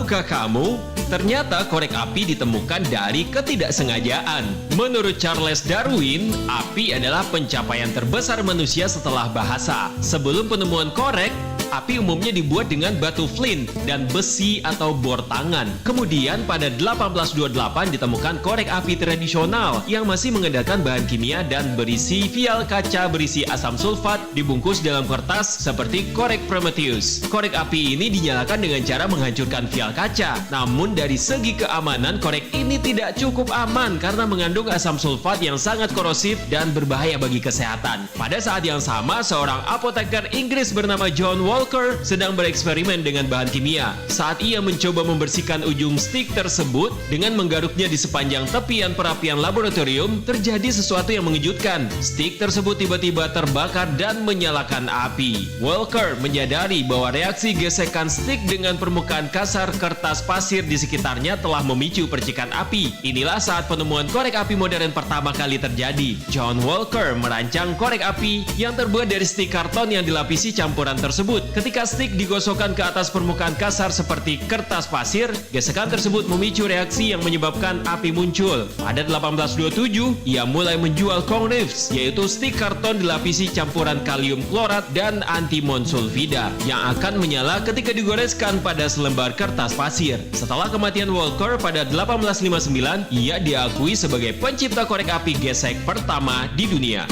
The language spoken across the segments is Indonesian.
Tahukah kamu, ternyata korek api ditemukan dari ketidaksengajaan. Menurut Charles Darwin, api adalah pencapaian terbesar manusia setelah bahasa. Sebelum penemuan korek, api umumnya dibuat dengan batu flint dan besi atau bor tangan. Kemudian pada 1828 ditemukan korek api tradisional yang masih mengandalkan bahan kimia dan berisi vial kaca berisi asam sulfat dibungkus dalam kertas seperti korek Prometheus. Korek api ini dinyalakan dengan cara menghancurkan vial kaca. Namun dari segi keamanan, korek ini tidak cukup aman karena mengandung asam sulfat yang sangat korosif dan berbahaya bagi kesehatan. Pada saat yang sama, seorang apoteker Inggris bernama John Walker sedang bereksperimen dengan bahan kimia. Saat ia mencoba membersihkan ujung stik tersebut dengan menggaruknya di sepanjang tepian perapian laboratorium, terjadi sesuatu yang mengejutkan. Stik tersebut tiba-tiba terbakar dan menyalakan api. Walker menyadari bahwa reaksi gesekan stik dengan permukaan kasar kertas pasir di sekitarnya telah memicu percikan api. Inilah saat penemuan korek api modern pertama kali terjadi. John Walker merancang korek api yang terbuat dari stik karton yang dilapisi campuran tersebut. Ketika stik digosokkan ke atas permukaan kasar seperti kertas pasir, gesekan tersebut memicu reaksi yang menyebabkan api muncul. Pada 1827, ia mulai menjual Kong Reefs, yaitu stik karton dilapisi campuran kalium klorat dan antimon sulfida yang akan menyala ketika digoreskan pada selembar kertas pasir. Setelah kematian Walker pada 1859, ia diakui sebagai pencipta korek api gesek pertama di dunia.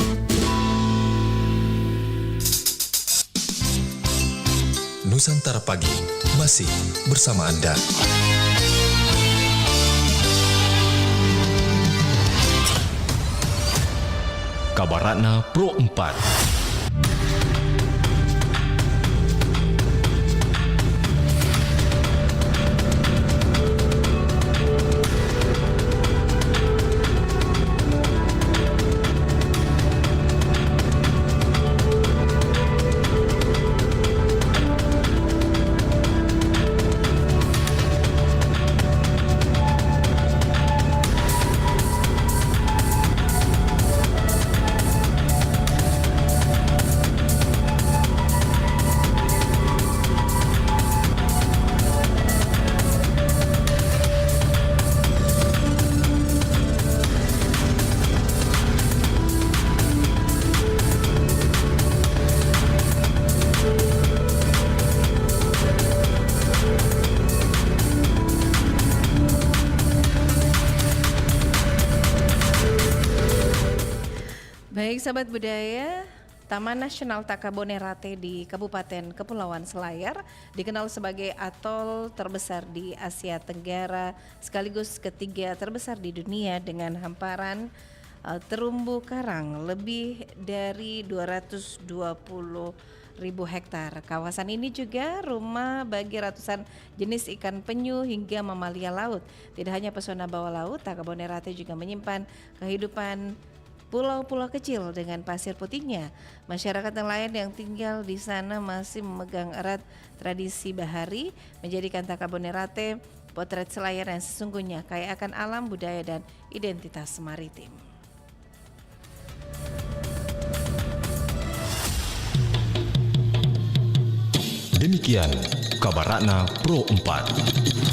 Nusantara Pagi masih bersama Anda. Kabar Ratna Pro 4. Baik sahabat budaya, Taman Nasional Takabonerate di Kabupaten Kepulauan Selayar dikenal sebagai atol terbesar di Asia Tenggara sekaligus ketiga terbesar di dunia dengan hamparan terumbu karang lebih dari 220.000 hektar. Kawasan ini juga rumah bagi ratusan jenis ikan penyu hingga mamalia laut. Tidak hanya pesona bawah laut, Takabonerate juga menyimpan kehidupan pulau-pulau kecil dengan pasir putihnya. Masyarakat nelayan yang tinggal di sana masih memegang erat tradisi bahari, menjadikan Takabonerate potret Selayar yang sesungguhnya kaya akan alam, budaya, dan identitas maritim. Demikian Kabar Ratna Pro 4.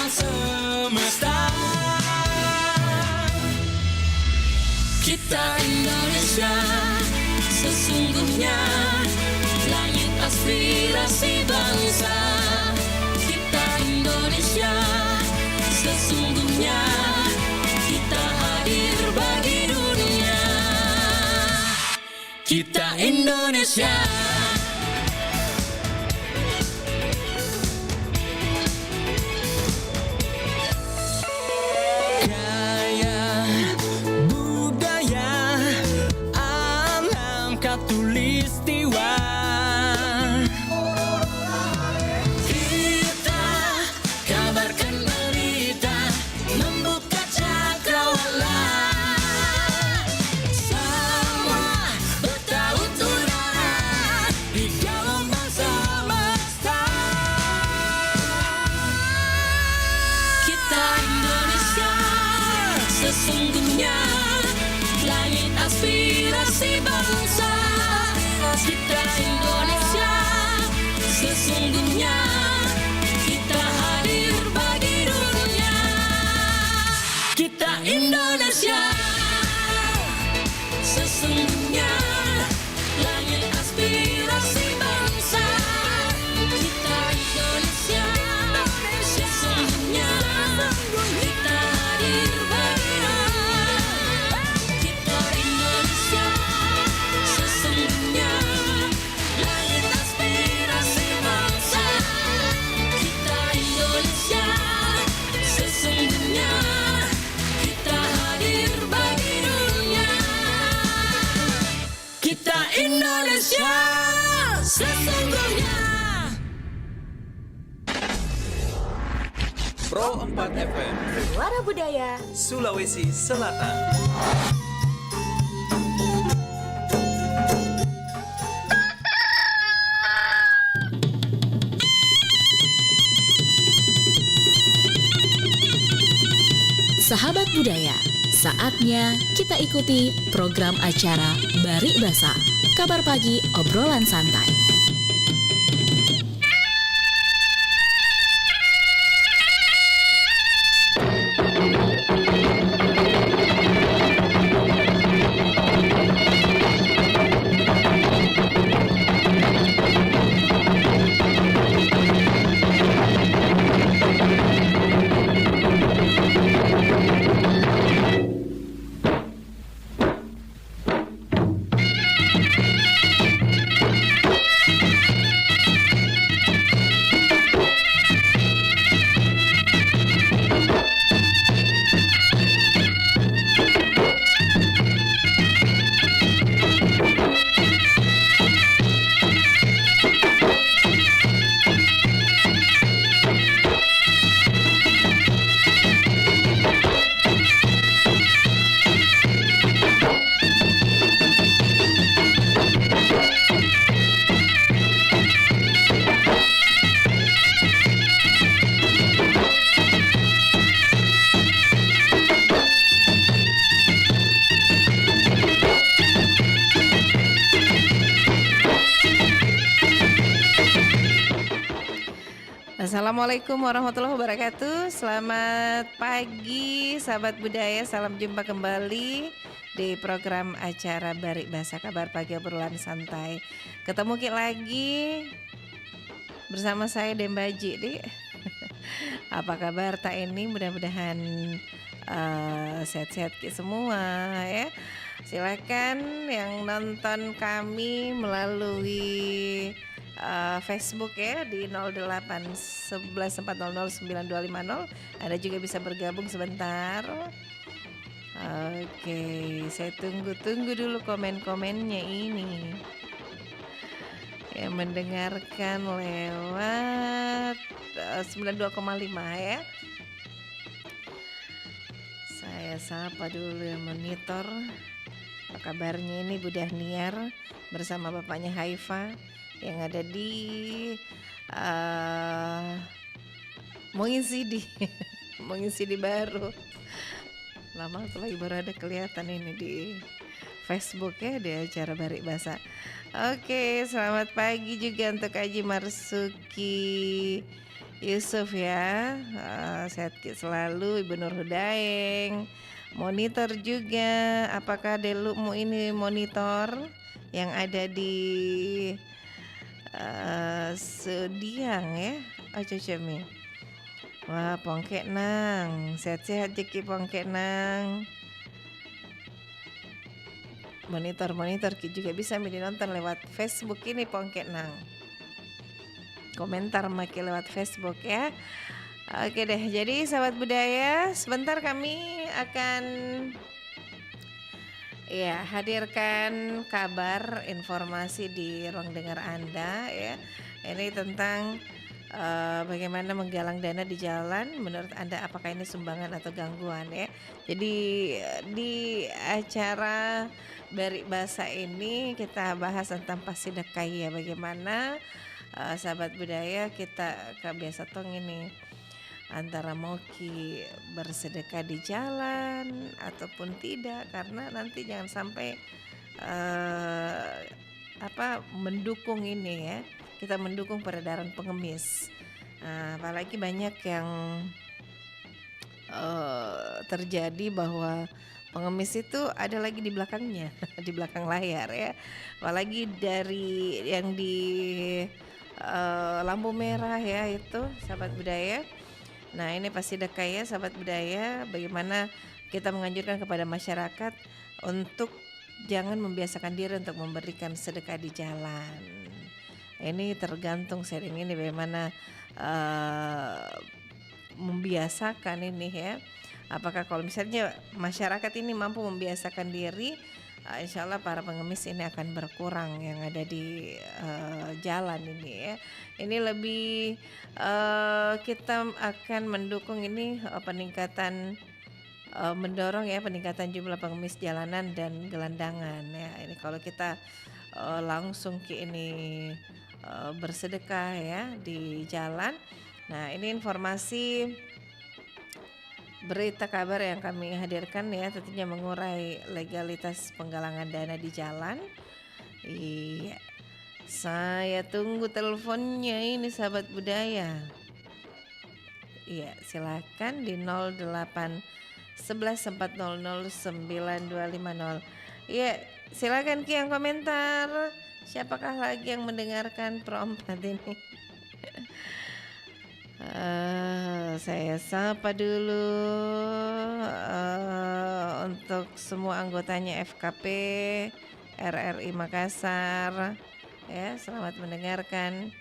alam semesta. Kita Indonesia, sesungguhnya langit aspirasi bangsa. Kita Indonesia, sesungguhnya kita hadir bagi dunia. Kita Indonesia. Kaya budaya alam katulistiwa. Kita kabarkan berita, membuka cakrawala. Sama bertaut udara di gelombang semesta. Kita Indonesia, sesungguhnya langit aspirasi bangsa. Kita Indonesia, sesungguhnya kita hadir bagi dunia. Kita Indonesia, sesungguhnya langit aspirasi bangsa. Kita Indonesia, sesungguhnya kita hadir bagi dunia. Kita Indonesia, sesungguhnya langit aspirasi bangsa. Kita Indonesia, sesungguhnya kita hadir bagi dunia. Kita Indonesia, sesungguhnya. Pro 4 FM Suara Budaya. Sulawesi Selatan. Sahabat budaya, saatnya kita ikuti program acara Barik Basa, kabar pagi obrolan santai. Assalamualaikum warahmatullahi wabarakatuh. Selamat pagi sahabat budaya. Salam jumpa kembali di program acara Barik Basa, kabar pagi obrolan santai. Ketemu lagi bersama saya Dembaji, Dik. Apa kabar tak ini? Mudah-mudahan sehat-sehat semua ya. Silakan yang nonton kami melalui Facebook ya di 0811400950. Anda juga bisa bergabung sebentar. Oke, saya tunggu dulu komen-komennya ini. Yang mendengarkan lewat 92,5 ya. Saya sapa dulu yang monitor. Apa kabarnya ini Bu Dahniar bersama bapaknya Haifa yang ada di Mengisi di baru. Lama lagi baru ada kelihatan ini di Facebook ya di acara Barik Basa. Oke, selamat pagi juga untuk Aji Marsuki Yusuf ya. Sehat selalu Ibu Nur Hudaeng. Monitor juga, apakah Delukmu ini monitor yang ada di Sediang ya? Aja Cemi. Wah, Pongkek Nang, sehat-sehat Jeki Pongkek Nang. Monitor juga bisa nonton lewat Facebook ini Pongkek Nang. Komentar maki lewat Facebook ya. Oke deh, jadi sahabat budaya, sebentar kami akan hadirkan kabar informasi di ruang dengar Anda ya. Ini tentang bagaimana menggalang dana di jalan. Menurut Anda apakah ini sumbangan atau gangguan ya? Jadi di acara Bari Basa ini kita bahas tentang pasidakah ya, bagaimana sahabat budaya kita biasa tong ini antara mau bersedekah di jalan ataupun tidak, karena nanti jangan sampai mendukung ini ya, kita mendukung peredaran pengemis. Apalagi banyak yang terjadi bahwa pengemis itu ada lagi di belakangnya, di belakang layar ya. Apalagi dari yang di lampu merah ya itu sahabat budaya. Nah ini pasti sedekah ya sahabat budaya, bagaimana kita menganjurkan kepada masyarakat untuk jangan membiasakan diri untuk memberikan sedekah di jalan. Ini tergantung sharing ini bagaimana membiasakan ini ya. Apakah kalau misalnya masyarakat ini mampu membiasakan diri, insya Allah para pengemis ini akan berkurang yang ada di jalan ini ya. Ini lebih kita akan mendukung ini peningkatan mendorong ya peningkatan jumlah pengemis jalanan dan gelandangan ya. Ini kalau kita langsung bersedekah ya di jalan. Nah ini informasi berita kabar yang kami hadirkan ya, tentunya mengurai legalitas penggalangan dana di jalan. Iya, saya tunggu teleponnya ini sahabat budaya. Iya, silakan di 08 11 400 9250. Iya, silakan Ki yang komentar. Siapakah lagi yang mendengarkan Pro 4 ini? Saya sapa dulu untuk semua anggotanya FKP RRI Makassar ya, selamat mendengarkan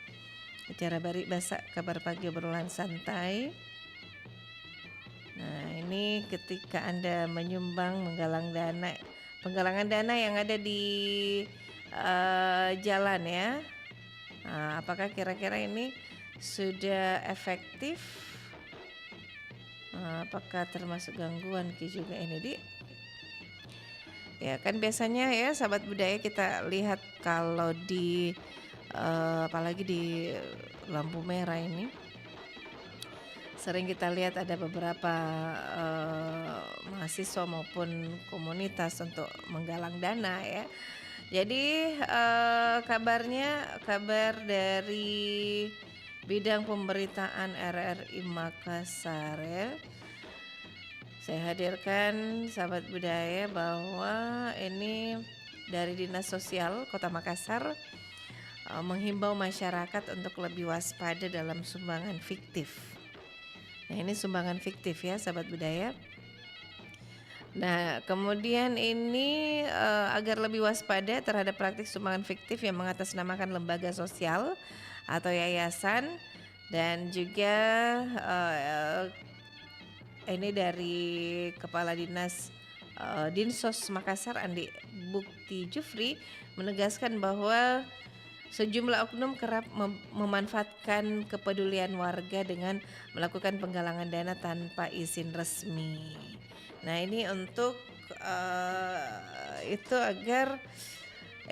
acara Bari Basa kabar pagi obrolan santai. Nah ini ketika Anda menyumbang penggalangan dana yang ada di jalan ya, apakah kira-kira ini sudah efektif? Apakah termasuk gangguan juga ini di? Ya kan biasanya ya sahabat budaya kita lihat kalau di apalagi di lampu merah ini sering kita lihat ada beberapa mahasiswa maupun komunitas untuk menggalang dana ya. Jadi kabar dari bidang pemberitaan RRI Makassar ya. Saya hadirkan sahabat budaya bahwa ini dari Dinas Sosial Kota Makassar menghimbau masyarakat untuk lebih waspada dalam sumbangan fiktif. Nah ini sumbangan fiktif ya sahabat budaya. Nah kemudian ini agar lebih waspada terhadap praktik sumbangan fiktif yang mengatasnamakan lembaga sosial atau yayasan, dan juga ini dari Kepala Dinas Dinsos Makassar Andi Bukti Jufri menegaskan bahwa sejumlah oknum kerap memanfaatkan kepedulian warga dengan melakukan penggalangan dana tanpa izin resmi. Nah ini untuk itu agar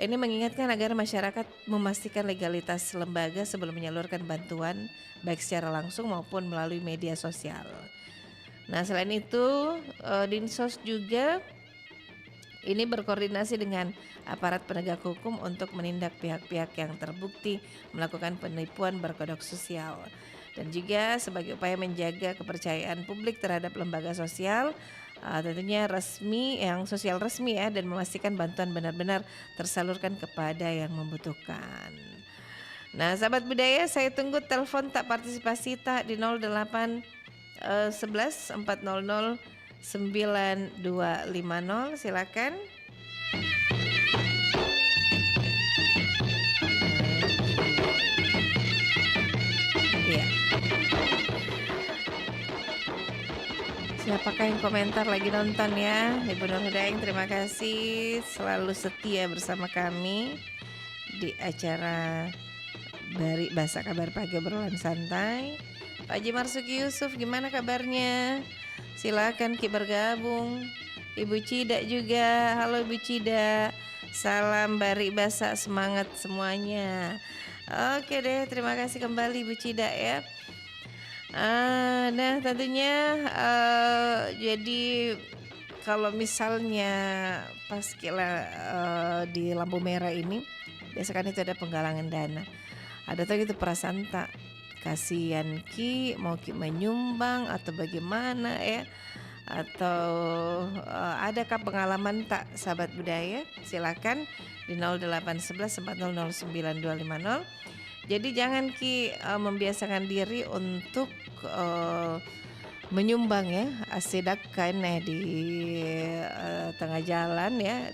ini mengingatkan agar masyarakat memastikan legalitas lembaga sebelum menyalurkan bantuan baik secara langsung maupun melalui media sosial. Nah selain itu Dinsos juga ini berkoordinasi dengan aparat penegak hukum untuk menindak pihak-pihak yang terbukti melakukan penipuan berkodok sosial. Dan juga sebagai upaya menjaga kepercayaan publik terhadap lembaga sosial, tentunya resmi, yang sosial resmi ya, dan memastikan bantuan benar-benar tersalurkan kepada yang membutuhkan. Nah, sahabat budaya, saya tunggu telepon tak partisipasi tak di 08 11 400 9250. Silakan. Iya. Siapakah yang komentar lagi nonton ya? Ibu Nur Hudaeng, terima kasih selalu setia bersama kami di acara Bari Basa Kabar Pagi Obrolan Santai. Pak Haji Marsuki Yusuf, gimana kabarnya? Silakan Ki bergabung. Ibu Cida juga, halo Ibu Cida. Salam Bari Basa, semangat semuanya. Oke deh, terima kasih kembali Ibu Cida ya. Nah tentunya jadi kalau misalnya pas di lampu merah ini, biasanya kan itu ada penggalangan dana. Ada tuh gitu perasaan tak kasihan Ki, mau Ki menyumbang atau bagaimana ya, atau adakah pengalaman tak sahabat budaya? Silakan di 0811 400 9250. Jadi jangan Ki membiasakan diri untuk menyumbang ya, sedekah di tengah jalan ya,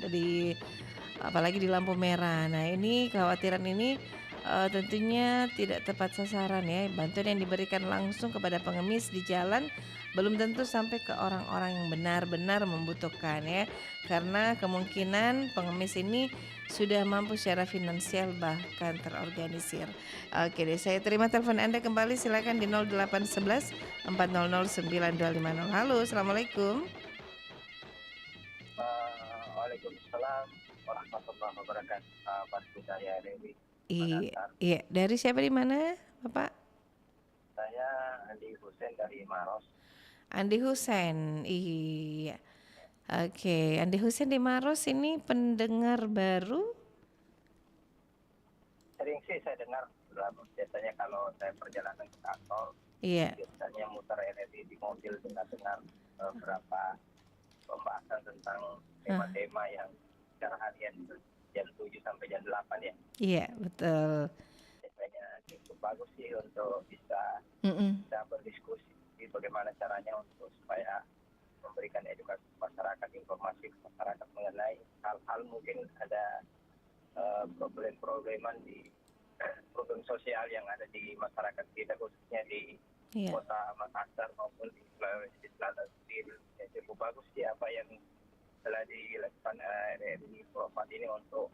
apalagi di lampu merah. Nah ini kekhawatiran ini tentunya tidak tepat sasaran ya. Bantuan yang diberikan langsung kepada pengemis di jalan belum tentu sampai ke orang-orang yang benar-benar membutuhkan ya, karena kemungkinan pengemis ini sudah mampu secara finansial bahkan terorganisir. Oke deh, saya terima telepon Anda kembali, silakan di 0811 400 9250. Halo, assalamualaikum. Waalaikumsalam warahmatullahi wabarakatuh. Sahabat budaya Dewi. Iya, dari siapa, di mana, Bapak? Saya Andi Husein dari Maros. Andi Husein, iya. Oke, Andi Husein di Maros ini pendengar baru? Sering sih saya dengar, biasanya kalau saya perjalanan ke kantor, Iya. biasanya muter RRI di mobil dengar beberapa pembahasan tentang tema-tema yang secara harian jam 7 sampai jam 8 ya. Iya, betul. Biasanya cukup bagus sih untuk bisa berdiskusi bagaimana caranya untuk supaya memberikan edukasi ke masyarakat, informasi ke masyarakat mengenai hal-hal mungkin ada problem-probleman di problem sosial yang ada di masyarakat kita, khususnya di kota Makassar maupun di Sulawesi Selatan sendiri. Ya, cukup bagus sih apa yang telah dilakukan RRI Pro4 ini untuk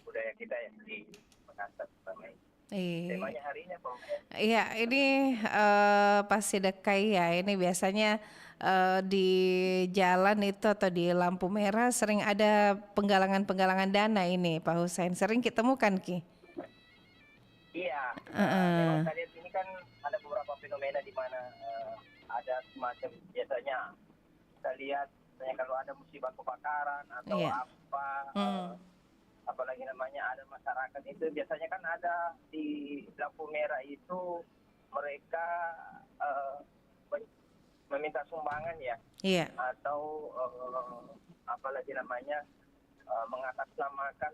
budaya kita yang di Makassar pertama ini. Temanya harinya Pak. Iya, ini pas sedekah ya. Ini biasanya di jalan itu atau di lampu merah sering ada penggalangan dana ini, Pak Husein. Sering kita temukan Ki. Iya. Memang kalian ini kan ada beberapa fenomena di mana ada semacam, biasanya kita lihat kalau ada musibah kebakaran atau apalagi namanya ada masyarakat itu biasanya kan ada di lampu merah itu mereka meminta sumbangan ya, atau apalagi namanya mengatasnamakan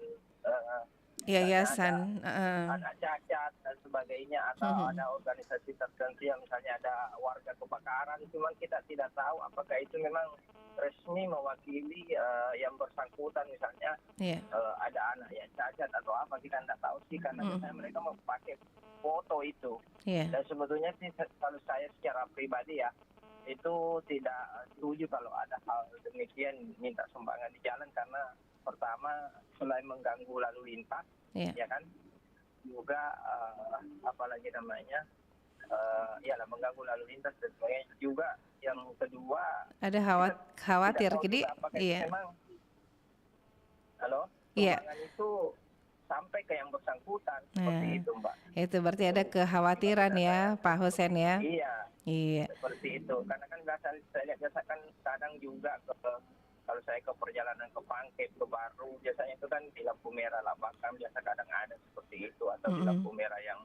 yayasan, ada cacat dan sebagainya, atau ada organisasi tertentu yang misalnya ada warga kebakaran, cuman kita tidak tahu apakah itu memang resmi mewakili yang bersangkutan, misalnya ada anak yang cacat atau apa, kita tidak tahu sih, karena misalnya mereka mau pakai foto itu. Dan sebetulnya sih kalau saya secara pribadi ya, itu tidak setuju kalau ada hal demikian minta sumbangan di jalan, karena pertama selain mengganggu lalu lintas, ya kan, juga apalagi namanya mengganggu lalu lintas dan sebagainya. Juga yang kedua ada khawatir jadi sumbangan itu sampai ke yang bersangkutan, seperti itu Mbak. Itu berarti ada kekhawatiran ya Pak Husein ya. Iya. Seperti itu, karena kan saya lihat biasa kan kadang juga kalau saya ke perjalanan ke Pangkep, ke Baru, biasanya itu kan di lampu merah Labakan biasa kadang ada seperti itu, atau di lampu merah yang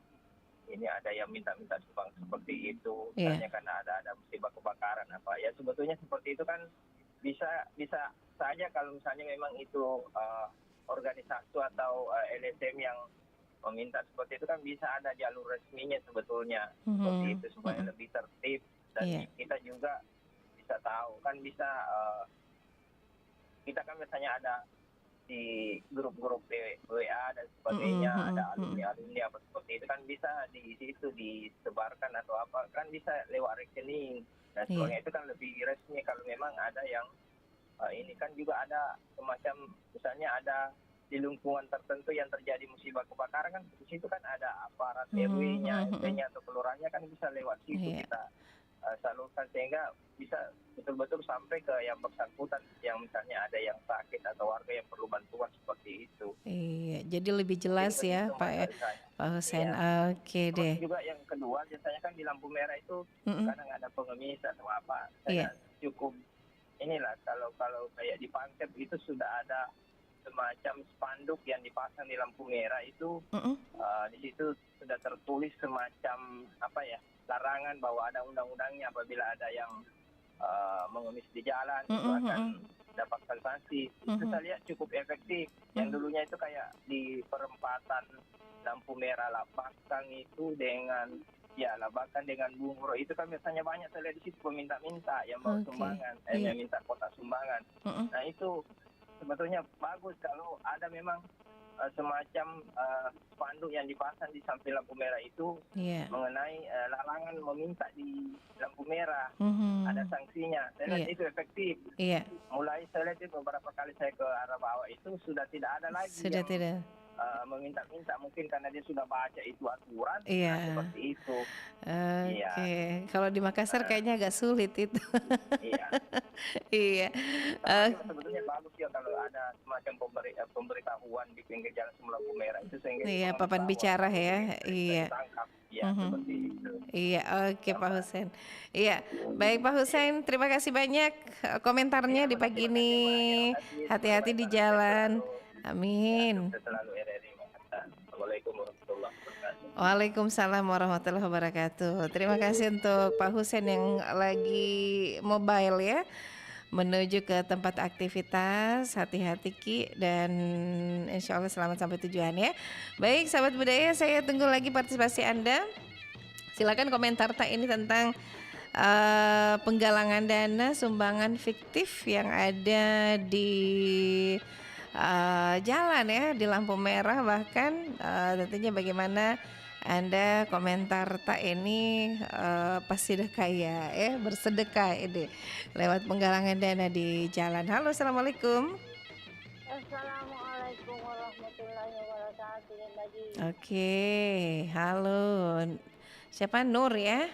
ini ada yang minta-minta sumbang seperti itu, Iya. misalnya karena ada musibah kebakaran apa ya, sebetulnya seperti itu kan bisa bisa saja kalau misalnya memang itu organisasi atau LSM yang meminta seperti itu kan bisa ada jalur resminya sebetulnya seperti itu supaya lebih tertib dan Iya. kita juga bisa tahu kan bisa kita kan biasanya ada di grup-grup WA dan sebagainya, ada alumni-alumni apa seperti itu kan bisa di situ disebarkan atau apa kan bisa lewat rekening dan sebagainya. Itu kan lebih resmi kalau memang ada yang ini kan juga ada semacam misalnya ada di lingkungan tertentu yang terjadi musibah kebakaran kan di situ kan ada aparat RW-nya, RT-nya atau kelurahannya kan bisa lewat situ kita salurkan sehingga bisa betul-betul sampai ke yang bersangkutan yang misalnya ada yang sakit atau warga yang perlu bantuan seperti itu. Iya, jadi lebih jelas Jadi ya begitu, Pak Mas Alisa. Pak Husein. Iya. Oke Terus deh. juga yang kedua biasanya kan di lampu merah itu kadang ada pengemis atau apa. Iya. Saya cukup inilah kalau kayak di Pangkep itu sudah ada semacam spanduk yang dipasang di lampu merah itu di situ sudah tertulis semacam apa ya larangan bahwa ada undang-undangnya apabila ada yang mengemis di jalan itu akan dapatkan sanksi. Itu saya lihat cukup efektif. Yang dulunya itu kayak di perempatan lampu merah Lapakang itu dengan Labakan dengan Bungro itu kan biasanya banyak saya lihat di situ peminta-minta yang mau sumbangan, yang minta kotak sumbangan. Nah itu sebetulnya bagus kalau ada memang semacam spanduk yang dipasang di samping lampu merah itu mengenai larangan meminta di lampu merah. Ada sanksinya. Saya lihat itu efektif. Mulai saya lihat itu beberapa kali saya ke arah bawah itu sudah tidak ada lagi Sudah yang tidak. meminta-minta mungkin karena dia sudah baca itu aturan seperti itu. Oke, kalau di Makassar kayaknya agak sulit itu. Iya. Iya. Sebetulnya bagus ya kalau ada semacam pemberitahuan di pinggir jalan sebelum lampu merah itu sehingga Iya, itu papan bahwa bicara ya. Iya. ditangkap. Ya, seperti itu. Iya, oke Pak Husein. Iya, baik Pak Husein, terima kasih banyak komentarnya di pagi ini. Hati-hati di jalan. Amin. Selalu RRI Makassar. Assalamualaikum warahmatullahi wabarakatuh. Waalaikumsalam warahmatullahi wabarakatuh. Terima kasih untuk Pak Husein yang lagi mobile ya, menuju ke tempat aktivitas. Hati-hati Ki, dan insya Allah selamat sampai tujuan ya. Baik sahabat budaya, saya tunggu lagi partisipasi Anda. Silakan komentar tak ini tentang penggalangan dana sumbangan fiktif yang ada di jalan ya, di lampu merah bahkan tentunya bagaimana Anda komentar tak ini pasti kaya ya, bersedekah ini lewat penggalangan dana di jalan. Halo, assalamualaikum. Assalamualaikum warahmatullahi wabarakatuh. Oke, halo. Siapa? Nur ya?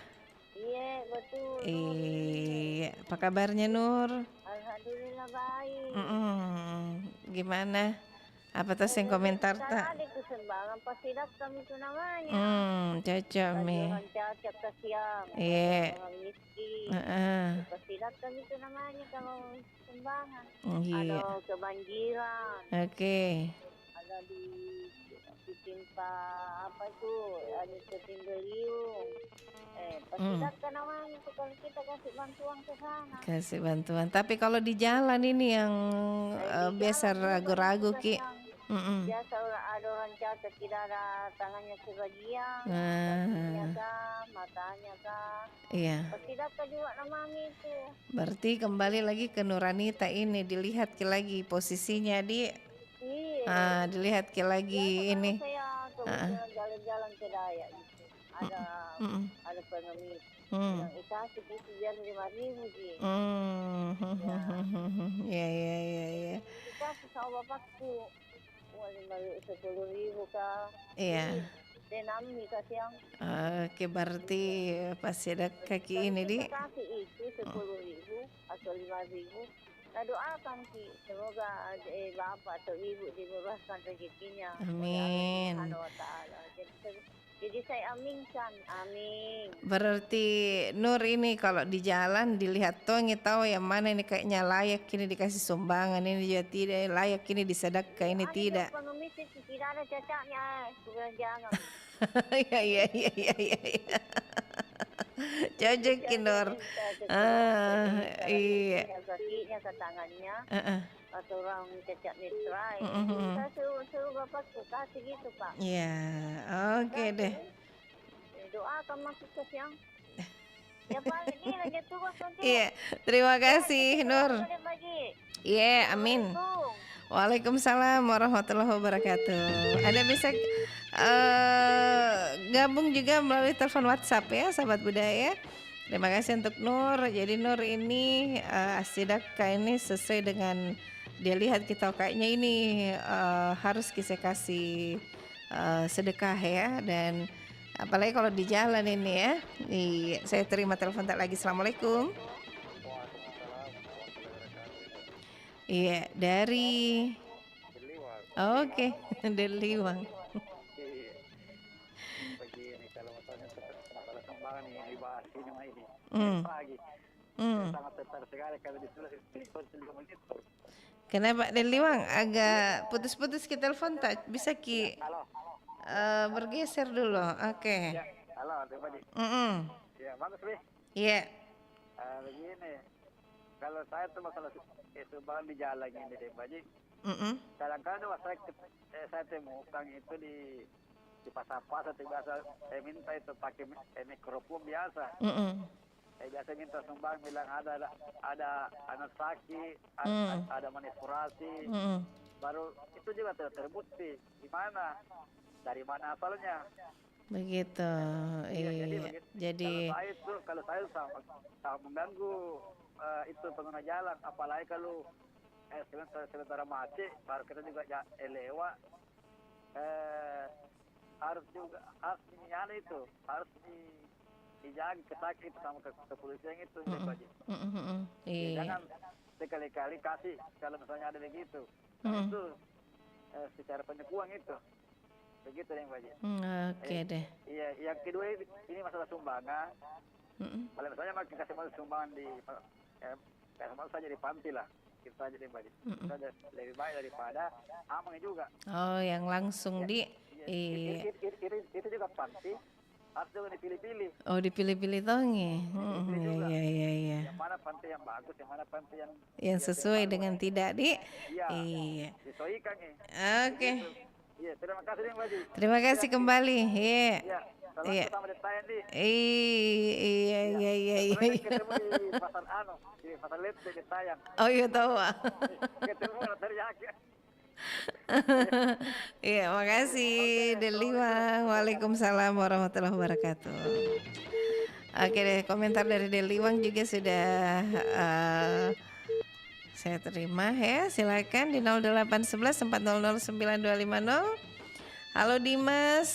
Iya, betul. Iya, apa kabarnya Nur? Alhamdulillah baik. Gimana? Apa tuh yang komentar tak? Ada kesembangan pasidat kami itu namanya. Cocok Mi. Orang cacat kasihan. Iya. Orang miskin. Pasidat kami itu namanya kalau sumbangan. Iya. Ada kebanjiran. Oke. Ada ditimpa apa itu? Ada ketinggal liung. Pasidat kan namanya itu kalau kita kasih bantuan ke sana. Kasih bantuan. Tapi kalau di jalan ini yang biasa ragu-ragu Ki. Biasa ada orang cacat tidak ada tangannya sebagian, kakinya kah, matanya kah. Iya. Pasidat juga namanya itu. Berarti kembali lagi ke Nuranita ini, dilihat Ki lagi posisinya di. Iya. Dilihat Ki lagi ini. Saya kebetulan jalan-jalan ke Dayak gitu. Ada pengemis. Yang dikasih itu biar 5.000 Ji. Iya. Dikasih sama bapakku. Mulai balik 10.000 kah. Iya. Denami kasih yang. Oke, berarti pasti ada kaki ini di. Kasih itu 10.000 atau 5.000. Nah doakan Ki, semoga bapak atau ibu dimurahkan rezekinya. Amin. Jadi Jadi saya aminkan, amin. Berarti Nur ini kalau di jalan dilihat tongi tahu yang mana ini kayaknya layak ini dikasih sumbangan, ini juga tidak layak ini disedekah, ini tidak. Ekonomis itu tidak ada cacatnya, bukan jangan. Iya iya iya iya iya. Cocok Nur. Iya. Kakinya ke tangannya Heeh. atau orang cacat netra. Mhm. Saya suruh bapak kasih gitu Pak. Iya, oke deh. Doakan masuk ke siang. Ya balik ni lagi turun nanti. Iya, terima kasih Nur. Boleh bagi. Iya, amin. Waalaikumsalam warahmatullahi wabarakatuh. Anda bisa gabung juga melalui telepon WhatsApp ya, sahabat budaya. Terima kasih untuk Nur. Jadi Nur ini sedekah ini sesuai dengan dia lihat kita kayaknya ini harus kita kasih sedekah ya, dan apalagi kalau di jalan ini ya. Saya terima telepon tak lagi. Assalamualaikum. Iya, dari oke, dari Liwang. Begini, kalau misalnya masalah sumbangan ini dibahas ini mah ini pagi. Sangat tertarik sekali kalau ditulis menit. Kenapa dari Liwang agak putus-putus ke telepon tak? Bisa ki Halo. bergeser dulu. Oke. Ya, halo, Pak. Ya, bagus, Bi. Iya. Begini. Kalau saya tuh masalah sumbangan di jalan ini deh, Pak. Kadang-kadang saya temukan itu di pasar-pasar biasa saya minta itu pakai mikrofon biasa. Saya biasa minta sumbang bilang ada anak sakit, ada manipulasi. Baru itu juga terbukti di mana, dari mana asalnya. Begitu. Iya. Jadi kalau saya sangat mengganggu itu pengguna jalan, apalagi kalau sementara macet, baru kita juga lewat. Harus nyala itu, harus dijaga kesakit sama kepolisian itu. Iya. Jangan sekali-kali kasih kalau misalnya ada begitu. Itu secara penipuan itu. Begitu deh, Pak. Oke deh. Iya, yang kedua ini masalah sumbangan. Kalau misalnya makin kasih masuk sumbangan di kasih saja di panti lah. Kita aja deh, Pak. Kita lebih baik daripada aman juga. Oh, yang langsung di Itu juga panti, harus juga dipilih-pilih. Oh, dipilih-pilih tongi. Iya. Yang mana panti yang bagus, yang mana panti yang sesuai dengan tidak di. Iya. Disesuaikan nih. Oke. Iya, terima kasih Pak. Terima kasih kembali. Iya. Iya. Sama detail nih. Iya. Ketemu di pasar di pasar Lete di Tayang. Oh iya tahu. Ketemu teriak. Iya, makasih Deliwang. Waalaikumsalam warahmatullahi wabarakatuh. Oke deh, komentar dari Deliwang juga sudah saya terima ya. Silakan di 0811 400 9250. Halo Dimas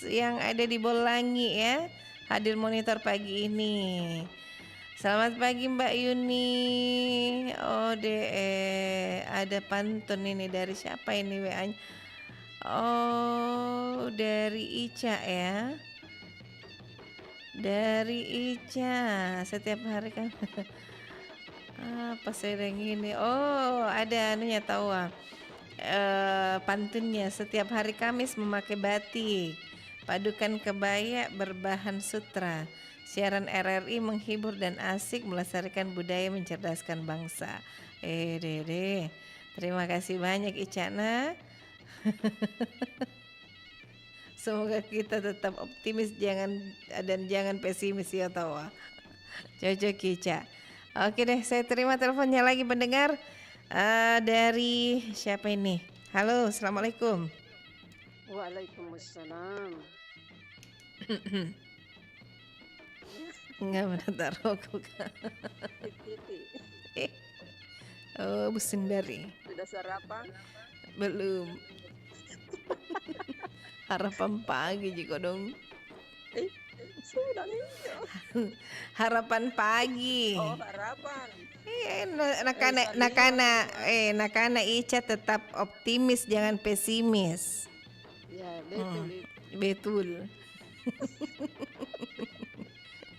yang ada di Bolangi ya, hadir monitor pagi ini. Selamat pagi Mbak Yuni. Oh ada pantun ini dari siapa ini WA-nya? Oh dari Ica ya. Dari Ica. Setiap hari kan apa sering ini? Oh ada anunya tahu pantunnya. Setiap hari Kamis memakai batik, padukan kebaya berbahan sutra. Siaran RRI menghibur dan asik, melestarikan budaya, mencerdaskan bangsa. Dede. Terima kasih banyak Icana. Semoga kita tetap optimis jangan pesimis ya tawa. Cocok Ica. Oke deh, saya terima teleponnya lagi pendengar. Dari siapa ini? Halo, assalamualaikum. Waalaikumsalam. Enggak menata rokok. Oh, Bu Sundari. Sudah sarapan? Belum. Harapan pagi juga dong. Sudah nih. Harapan pagi. Oh, harapan. Nakana Ica tetap optimis, jangan pesimis. Ya, betul itu. Betul.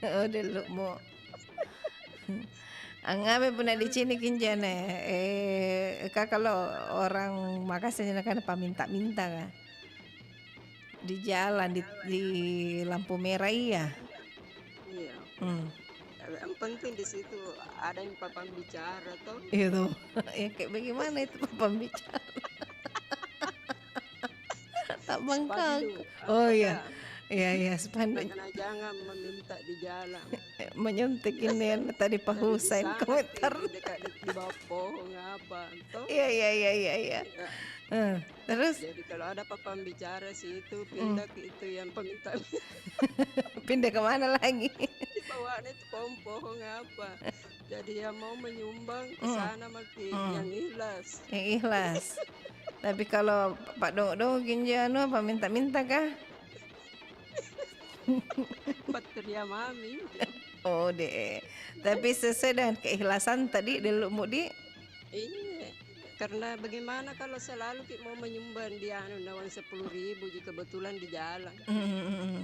Oh, dulu mo. Ang amin po na di sini kinjan kalau orang Makassar na kan paminta-minta ka. Di jalan di lampu merah iya. Iya. Hmm. Yang penting di situ ada yang papan bicara toh. Itu. Ya kayak bagaimana itu pembicara? Tak bangkang. Spanduk. Oh iya. Apakah Iya spanduk. karena jangan meminta di jalan. Menyuntik ini yang tadi Pak Dari di Husain sana komentar. ke dekat di bawah pohon apa toh. Iya. Ya. Terus Jadi kalau ada papan bicara situ pindah ke itu yang peminta pindah kemana lagi? di bawahnya itu pohon apa. Jadi yang mau menyumbang ke sana maki yang ikhlas. Yang ikhlas. Tapi kalau Pak Dong kinjano apa minta-minta kah? Buat kerja mami. Oh deh. Tapi sesuai dengan keikhlasan tadi dulu Mudi. Iya. Karena bagaimana kalau selalu kita mau menyumbang dia nawan 10.000 jika kebetulan di jalan.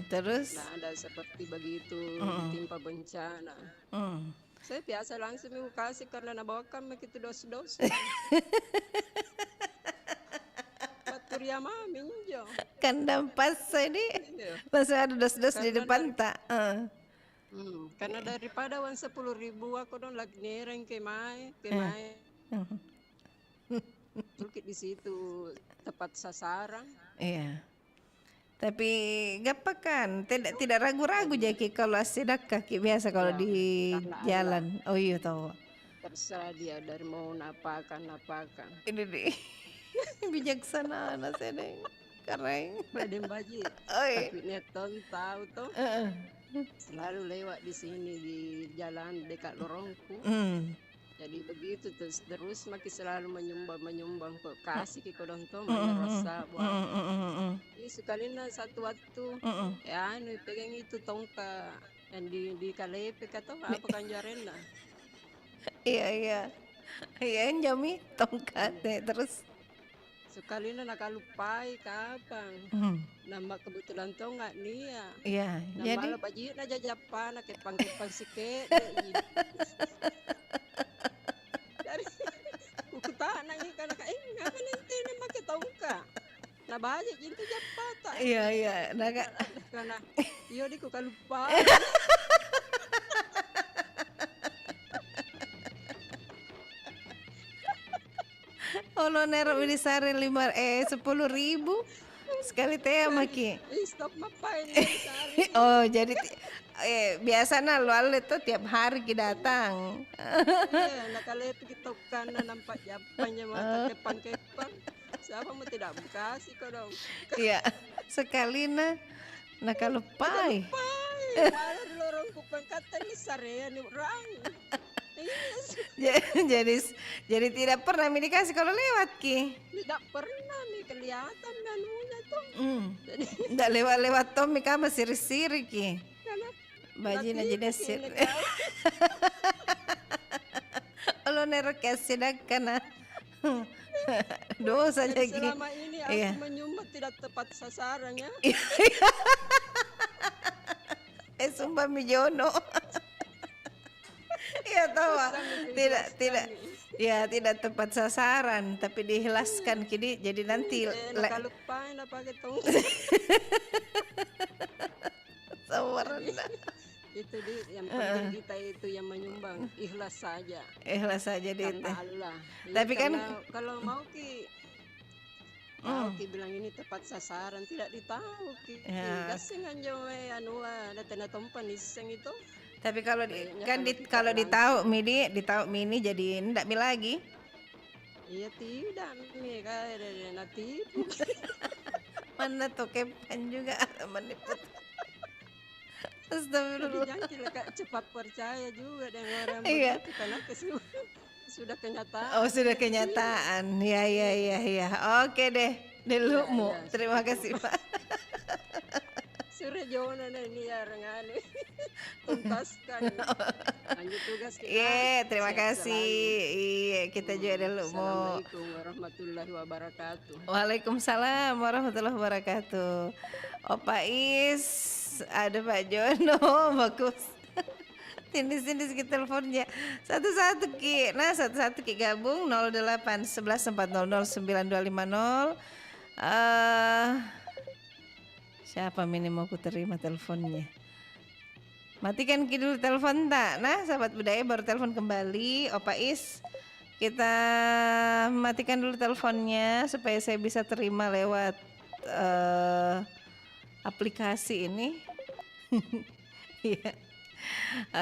Terus? Nah ada seperti begitu timpa bencana. Saya biasa langsung mau kasih karena nabawakan begitu dos-dos. Batur ya mami jo. Kandang pas ini Iya. langsung ada dos-dos di Karena depan tak? Karena daripada wan 10.000 aku dong lagi nereng ke mai. Tukit di situ tepat sasaran. Iya. Tapi gapa kan tidak ragu-ragu Jaki kalau sedekah ki biasa kalau Ya, di karena jalan. Oh iya tahu. Terserah dia dari mau napakan. Ini deh. Bijaksana anak sedeng. Keren. Raden Baji. Oh iya. Tapi Neton tahu toh. Selalu lewat di sini di jalan dekat lorongku. Jadi begitu terus makin selalu menyumbang kok kasih ke kodong toh rasa buat. Ini sekali satu waktu ya pegang itu tongka yang di kalepe kata apa kanjarena. Iya. Iya Jami tongkat terus. Sekali nakalupai kapan. Nama kebetulan toh nggak nia. Iya. Nama Jadi ala baji na jajapan kepang sike. Dari kukutaan nang kana ka ngapain nanti na makitongka. Na baji jinto japata. iya. Naga Karena iyo di ko kalupa. Olo nero ini sare 10.000 sekali teh maki. Stop mapain sari. Oh jadi biasanya lalu itu tiap hari kita datang. Nakaleto kita kana nampak japannya mata kepan. Siapa mau tidak bekasi kau dong. Iya sekali nakalupai. Malah di lorong kupang kata ni sare ni orang. Jadi tidak pernah dikasih kalau lewat ki. Tidak pernah nih kelihatan manunya tuh. Tidak lewat Tommy kamu siri-siri ki. Karena Bajina jenis siri. Kalau nero kasih kana. Dosa jadi lagi. selama ini aku Iya. menyumbang tidak tepat sasarannya. Sumpah Mijono. Iya tahu tidak tepat sasaran tapi dihilaskan kini jadi nanti Nakalupain na pakai tong. sawaran Itu yang penting kita itu yang menyumbang ikhlas saja. ikhlas saja deh Karena Allah. Tapi kan kalau mau ki bilang ini tepat sasaran tidak ditahu ki. Ya. Gasing anjo ada tanda tompan iseng itu. tapi kalau Kayaknya kan kalau kita kalau langsung- ditahu mini jadi ndak mi lagi. Iya tidak nih kayak nanti. Mana tuh kepan juga menipu. Astagfirullah. Jangan Kak, cepat percaya juga dengan orang Iya. begitu karena sudah kenyataan. Oh sudah kenyataan. Ya. Oke deh. Delumu. Ya. Terima kasih Pak. Suruh Jona na ini ya nganu. Tuntaskan. Lanjut tugas kita. Iya, terima Sehat kasih. selalu. Iya, kita juga dulu mau. Assalamualaikum warahmatullahi wabarakatuh. Waalaikumsalam warahmatullahi wabarakatuh. Opa Is, ada Pak Jono, bagus. Tindis-tindis Ki teleponnya. Satu-satu Ki. Nah, satu-satu Ki gabung 08 11 400 9250. Siapa ini mau ku terima teleponnya? Matikan Ki dulu telepon tak? Nah, sahabat budaya baru telepon kembali. Opa Is, kita matikan dulu teleponnya supaya saya bisa terima lewat aplikasi ini. Iya.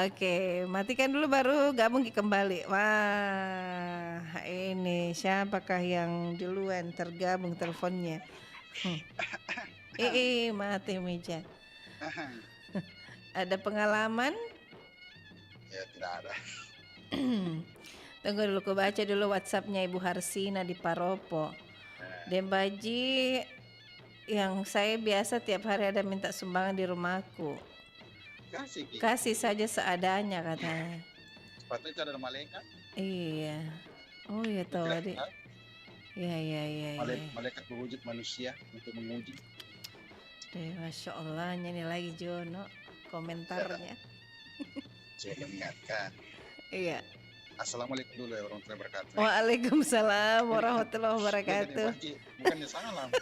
Oke, matikan dulu baru gabung Ki kembali. Wah, ini siapakah yang duluan tergabung teleponnya? Mati meja. Ada pengalaman? Ya tidak ada. Tunggu dulu, aku baca dulu WhatsAppnya Ibu Harsina di Paropo. Dembaji, yang saya biasa tiap hari ada minta sumbangan di rumahku. Kasih saja seadanya katanya. Sepatutnya itu ada malaikat. Iya. Oh iya tahu tadi. Iya. Malaikat berwujud manusia untuk menguji. Masya Allah, nyanyi lagi Jono komentarnya. Saya mengingatkan. Iya. Assalamualaikum dulu ya warahmatullahi wabarakatuh. Waalaikumsalam warahmatullahi wabarakatuh. Bukannya salam.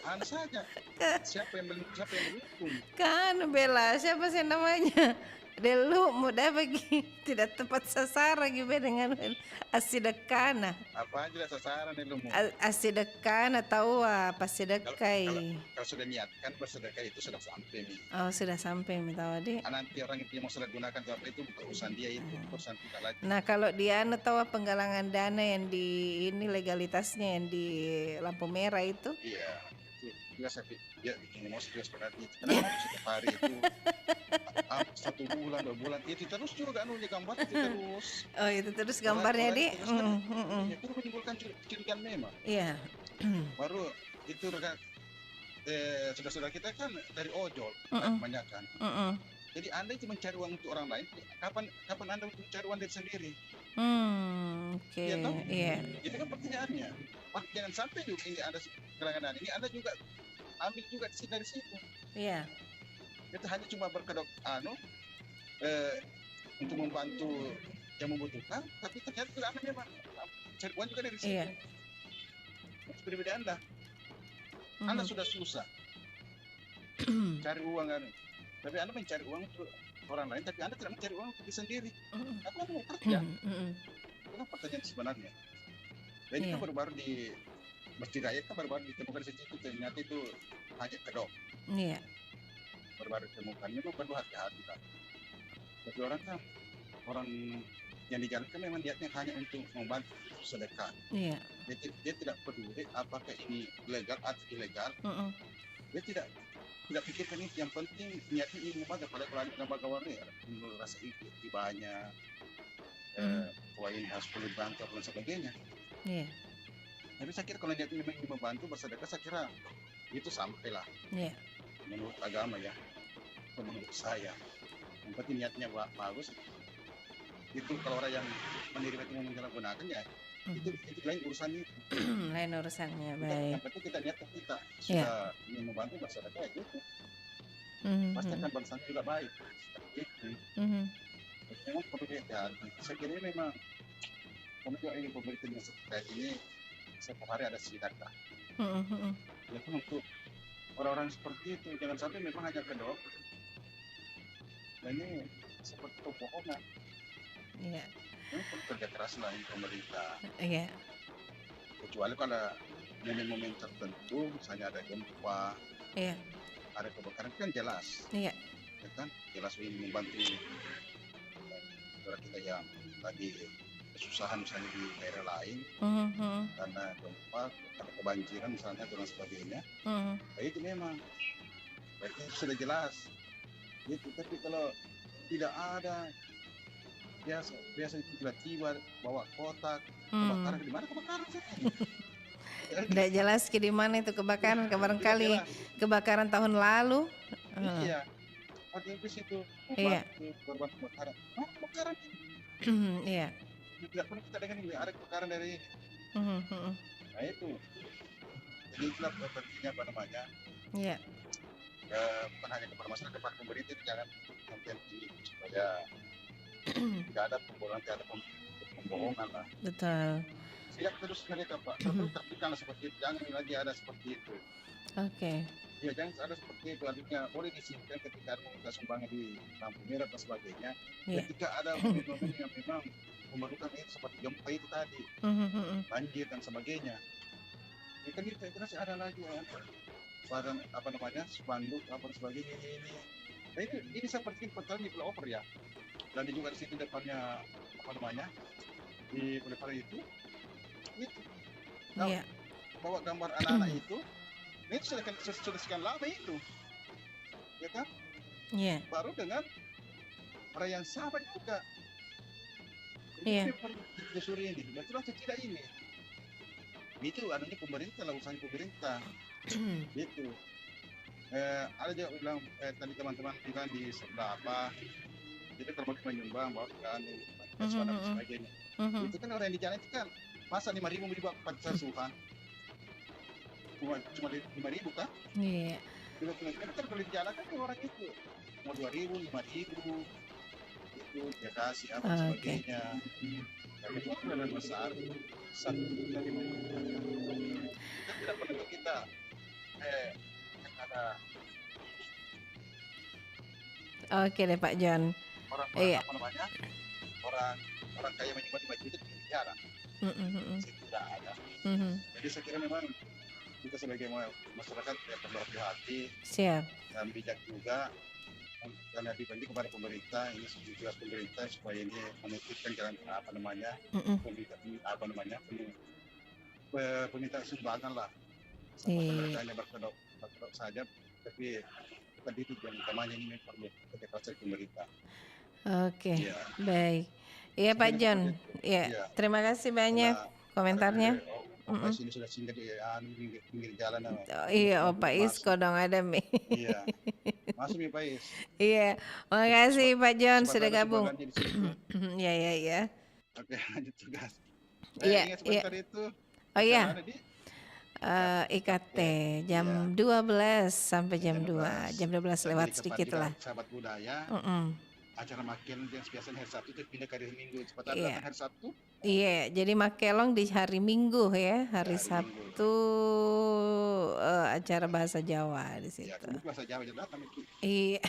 Anu saja. Siapa yang mendukung? Kan bela, siapa sih namanya? Delu mudah bagi tidak tepat sasaran gitu dengan asidekana. Apa aja sasaran dulu? Asidekana tahu apa sedekah? Kalau sudah niatkan bersedekah itu sudah sampai nih. Oh sudah sampai nih tahu deh. Nanti orang itu yang mau sudah gunakan apa itu bukan urusan dia itu urusan kita lagi. Nah kalau dia tahu penggalangan dana yang di ini legalitasnya yang di lampu merah itu? Iya. Juga saya dia mau serius berarti kenapa setiap hari itu 1 bulan 2 bulan itu terus juga anunya gambar itu terus. Oh itu terus gambarnya di. Itu menimbulkan kecurigaan memang. Iya. Baru itu rekan saudara kita kan dari ojol kebanyakan. Jadi Anda itu mencari uang untuk orang lain. Kapan Anda mencari uang dari sendiri? Oke. Iya. Itu kan pertanyaannya. Jangan sampai juga ini ada gerangan ini Anda juga ambil juga dari situ. Iya. Itu hanya cuma berkedok untuk membantu yang membutuhkan, tapi ternyata juga Anda memang cari uang juga dari situ. Iya. Berbeda Anda. Anda sudah susah cari uang kan, tapi Anda mencari uang untuk orang lain, tapi Anda tidak mencari uang untuk diri sendiri. Apa Anda mau kerja? Itu kan pertanyaan sebenarnya. Dan ini kan baru-baru di Masjid Raya kan baru-baru ditemukan di situ, ternyata itu hanya kedok. Iya. Baru-baru ditemukan, memang perlu hati-hati kan. Tapi orang yang dijalankan memang niatnya hanya untuk membantu sedekah. Iya. Dia tidak peduli apakah ini legal atau ilegal. Dia tidak pikirkan itu. Yang penting niatnya ingin membantu. Apalagi kalau ada lembaga warna menurut rasa itu banyak. Poin harus perlu bantu dan sebagainya. Iya. Tapi saya kira kalau niatnya memang ingin membantu bersedekah, saya kira itu sampailah. Iya. Menurut agama ya. Menurut saya. Yang penting niatnya bagus. Itu kalau orang yang menerima itu menyalahgunakan ya itu lain urusannya. Lain urusannya, baik. Yang penting kita niat kita sudah ingin membantu bersedekah ya gitu. Pasti akan balasannya juga baik. Itu. Memang perlu ya. Saya kira memang ini pemerintah yang seperti ini setiap hari ada sedekah. Ya kan untuk orang-orang seperti itu jangan sampai memang hanya kedok. Dan ini seperti kebohongan. Iya. Ini perlu kerja keras lah pemerintah. Iya. Kecuali kalau momen-momen tertentu, misalnya ada gempa, ada kebakaran kan jelas. Iya. Ya kan jelas ini membantu saudara kita yang lagi kesusahan misalnya di daerah lain karena gempa, karena kebanjiran misalnya dan sebagainya. Itu memang berarti sudah jelas. Gitu. Tapi kalau tidak ada biasa itu tiba-tiba bawa kotak kebakaran, di mana kebakaran sih? Nggak jelas di mana itu kebakaran, barangkali kebakaran tahun lalu. Iya. Waktu itu situ Iya. korban kebakaran. Oh, kebakaran ini. Iya. Tidak pernah kita dengar ini ada kebakaran dari ini. Nah itu. Jadi itulah pentingnya apa namanya? Iya. Bukan hanya kepada masyarakat, kepada pemerintah jangan sampai tinggi supaya tidak ada pembohongan, tidak ada pembohongan lah. Betul. Siap terus mereka Pak, terus tertipkan seperti itu, jangan lagi ada seperti itu. Oke. Ya jangan ada seperti itu, artinya boleh disimpan ketika ada meminta sumbangan di lampu merah dan sebagainya. Iya. Ketika ada fenomena yang memang memerlukan itu seperti gempa itu tadi, banjir dan sebagainya. Ya kan itu masih ada lagi barang apa namanya spanduk apa dan sebagainya ini. Nah ini seperti portal di flyover ya. Dan juga di situ depannya apa namanya di flyover itu. Nah, bawa gambar anak-anak itu sudah sekian lama itu, ya kan? Iya. Baru dengan perayaan sahabat juga. Iya. Ini, betul atau tidak ini? Itu adanya pemerintah lah, usaha pemerintah. Gitu. Ada juga bilang tadi teman-teman bilang di sebelah apa, jadi kalau mau menyumbang bawa ke anu, dan sebagainya. Itu kan orang yang di jalan itu kan masa 5.000 mau dibawa ke panti asuhan? Cuma 5.000 kan? Iya. Kan kalau di jalan kan orang itu mau 2.000, 5.000 itu dia kasih apa sebagainya. Tapi itu adalah besar 1,5 juta. Kan tidak perlu kita ada Oke deh Pak John. Orang apa namanya? Orang kaya menyumbang 5 juta di penjara. Tidak ada. Jadi saya kira memang kita sebagai masyarakat ya perlu hati-hati. Siap. Dan bijak juga karena dibantu kepada pemerintah, ini juga pemerintah supaya ini menutupkan jalan apa namanya permintaan sumbangan lah. Mereka hanya berkedok saja, tapi bukan itu yang utamanya, ini perlu ketegasan pemerintah. Oke, baik. Iya Pak John. Iya. Terima kasih banyak komentarnya. Pak sini sudah singgah di pinggir jalan. Iya, Pak Is kodong ada Mi. Iya. Masuk Mi Pak Is. Iya, makasih Pak John sudah gabung. Iya. Oke, lanjut tugas. Iya. Itu. Oh iya. IKT jam 12 sampai jam 2. Jam 12 lewat sedikit lah. Sahabat budaya. Acara makin yang biasanya hari Sabtu itu pindah ke hari Minggu. Cepat datang hari Sabtu. Iya, jadi makelong di hari Minggu ya, hari Sabtu acara bahasa Jawa di situ. Iya, bahasa Jawa jadi datang itu. Iya.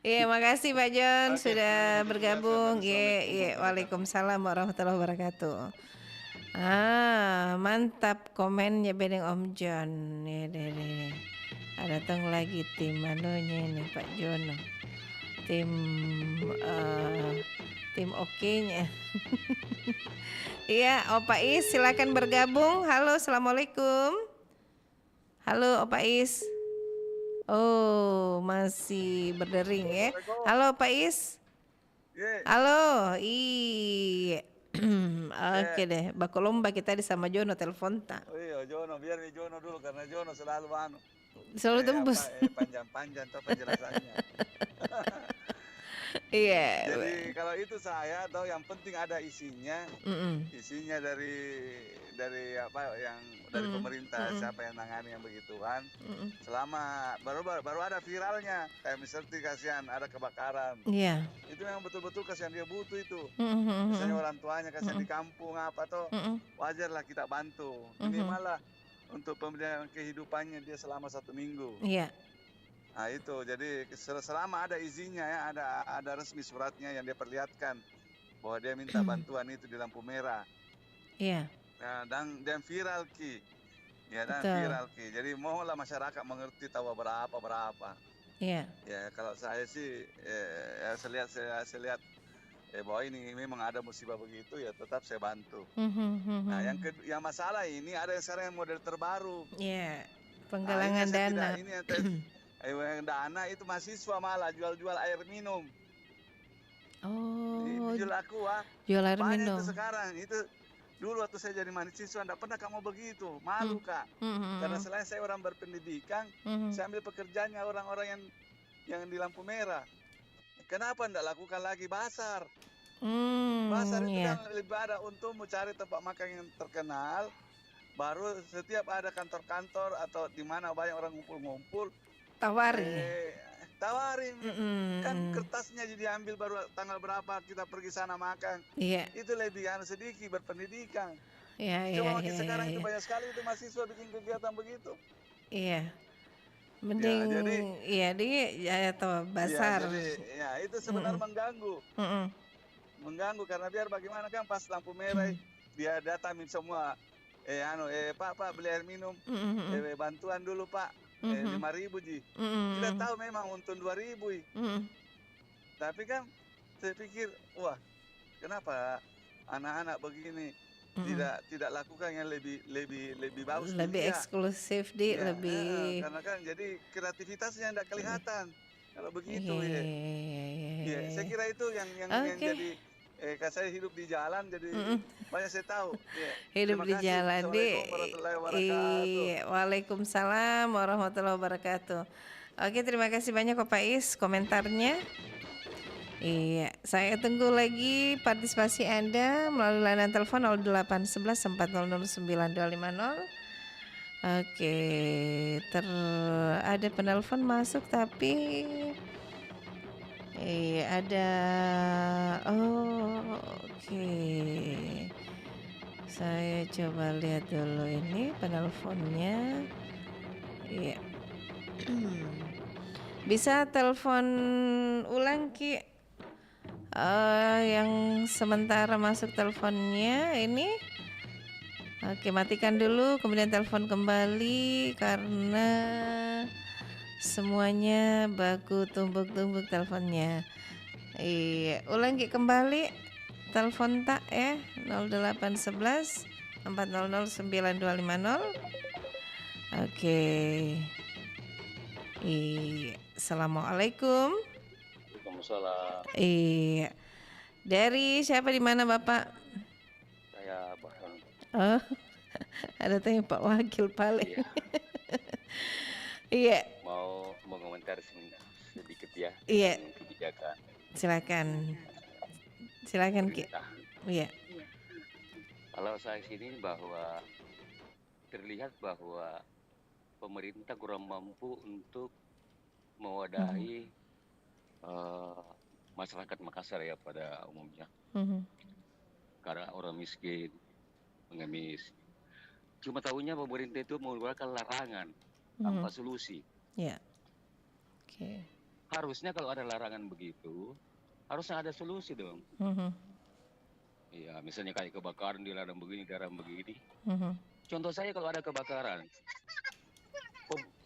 Iya, makasih Pak John sudah bergabung. Iya, Waalaikumsalam warahmatullahi wabarakatuh. Mantap komennya bedeng Om John. Ya deh. Ada datang lagi tim anunya ini Pak Jono. Tim oke-nya. Iya, Opa Is silakan bergabung. Halo, Assalamualaikum. Halo Opa Is. Oh, masih berdering ya. Halo Opa Is. Halo, iya. Oke deh, baku lomba kita di sama Jono telepon tak. Oh iya, Jono, biar Jono dulu karena Jono selalu selalu tembus. Panjang-panjang tuh penjelasannya. Iya. Jadi kalau itu saya tahu yang penting ada isinya. Isinya dari apa yang dari pemerintah, siapa yang nangani yang begituan. Selama baru ada viralnya kayak misalnya kasihan ada kebakaran. Iya. Itu yang betul-betul kasihan dia butuh itu. Misalnya orang tuanya kasihan di kampung apa tuh. Wajarlah kita bantu. Ini malah untuk pemberian kehidupannya dia selama 1 minggu. Iya. Nah itu, jadi selama ada izinnya ya, ada resmi suratnya yang dia perlihatkan bahwa dia minta bantuan itu di lampu merah. Iya. Nah, dan viral Ki, ya dan Betul. viral Ki. Jadi mohonlah masyarakat mengerti tahu berapa. Iya. Ya kalau saya sih, saya lihat bahwa ini memang ada musibah begitu ya tetap saya bantu. Nah yang masalah ini ada yang sekarang yang model terbaru. Iya. Penggalangan dana. Yang dana itu mahasiswa malah jual air minum. Oh. Jual aqua. Jual air minum. minum. Itu sekarang itu dulu waktu saya jadi mahasiswa enggak pernah kamu begitu, malu Kak. Karena selain saya orang berpendidikan, saya ambil pekerjaannya orang-orang yang di lampu merah. Kenapa enggak lakukan lagi basar? Basar itu kan lebih ada untuk mencari tempat makan yang terkenal. Baru setiap ada kantor-kantor atau di mana banyak orang ngumpul-ngumpul, tawarin. Kan kertasnya jadi ambil baru tanggal berapa kita pergi sana makan. Itu lebih sedikit berpendidikan. Coba makin sekarang itu banyak sekali itu mahasiswa bikin kegiatan begitu. Mending atau basar. Itu sebenarnya mengganggu. Mengganggu karena biar bagaimana kan pas lampu merah dia datangin semua. Pak beli air minum, bantuan dulu Pak, 5.000 Ji. Kita tahu memang untung 2.000. Tapi kan saya pikir, wah kenapa anak-anak begini tidak lakukan yang lebih bagus, lebih eksklusif lebih. Karena kan jadi kreativitasnya tidak kelihatan kalau begitu saya kira itu yang jadi. Saya hidup di jalan jadi banyak saya tahu. Hidup di jalan Waalaikumsalam warahmatullahi wabarakatuh. Oke, terima kasih banyak Pak Is komentarnya. Saya tunggu lagi partisipasi Anda melalui layanan telepon 0811 400 9250. Oke, ada penelpon masuk tapi ada. Oke. Saya coba lihat dulu ini penelponnya. Bisa telepon ulang Ki. Yang sementara masuk teleponnya ini. Oke, matikan dulu kemudian telepon kembali karena semuanya baku tumbuk-tumbuk teleponnya. Ulangi kembali telepon tak 0811 400 9250. Oke. Assalamualaikum. Waalaikumsalam. Dari siapa di mana Bapak? Saya Bahang. Ada tanya Pak Wakil paling. Mau mengomentari sedikit ya. Kebijakan. Silakan Ki. Kalau saya sini bahwa terlihat bahwa pemerintah kurang mampu untuk mewadahi masyarakat Makassar ya pada umumnya. Karena orang miskin, pengemis. Cuma tahunya pemerintah itu mengeluarkan larangan tanpa solusi. Harusnya kalau ada larangan begitu, harusnya ada solusi dong. Misalnya kayak kebakaran dilarang begini, dilarang begini. Contoh saya kalau ada kebakaran,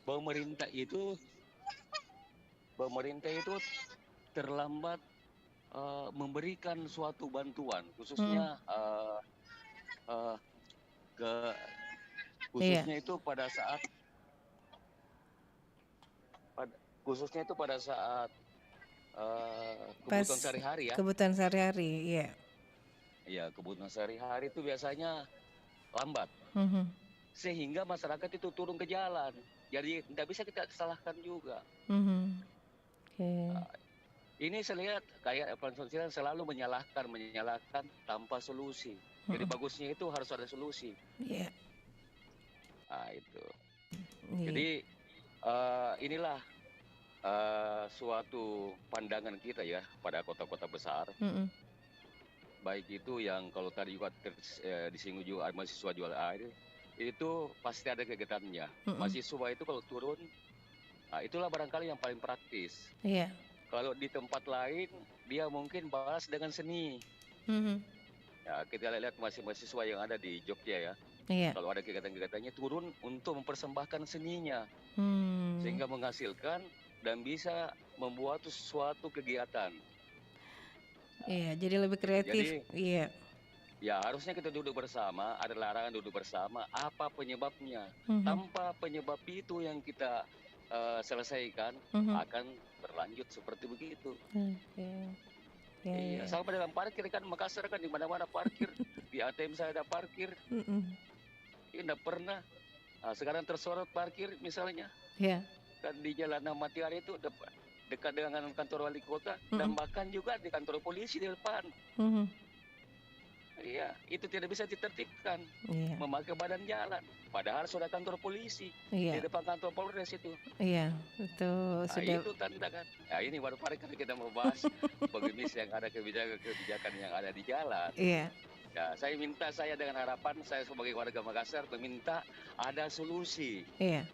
pemerintah itu terlambat memberikan suatu bantuan, khususnya itu pada saat kebutuhan sehari-hari ya. Kebutuhan sehari-hari, Iya, kebutuhan sehari-hari itu biasanya lambat. Sehingga masyarakat itu turun ke jalan. Jadi tidak bisa kita salahkan juga. Ini saya lihat kayak sosial selalu menyalahkan tanpa solusi. Jadi bagusnya itu harus ada solusi. Itu. Jadi inilah suatu pandangan kita ya pada kota-kota besar. Baik itu yang kalau tadi juga disinggung juga mahasiswa jual air, itu pasti ada kegiatannya. Mahasiswa itu kalau turun, itulah barangkali yang paling praktis. Kalau di tempat lain, dia mungkin balas dengan seni. Ya, kita lihat mahasiswa yang ada di Jogja ya. Kalau ada kegiatan-kegiatannya turun untuk mempersembahkan seninya, sehingga menghasilkan dan bisa membuat suatu kegiatan. Jadi lebih kreatif. Ya harusnya kita duduk bersama, ada larangan duduk bersama, apa penyebabnya. Tanpa penyebab itu yang kita selesaikan, akan berlanjut seperti begitu. Ya, Iya, sama dengan parkir kan Makassar kan di mana-mana parkir. Di ATM saya ada parkir. Ini enggak pernah. Nah, sekarang tersorot parkir misalnya. Ya. Kan di Jalan Ahmad Yani itu dekat dengan kantor wali kota dan bahkan juga di kantor polisi di depan. Iya, itu tidak bisa ditertibkan. Memakai badan jalan. Padahal sudah kantor polisi di depan kantor Polres itu. Iya, itu sudah. Itu tanda kan. Nah, ini baru parkir kita mau bahas pengemis yang ada kebijakan yang ada di jalan. Iya. Ya, saya dengan harapan saya sebagai warga Makassar meminta ada solusi. Iya.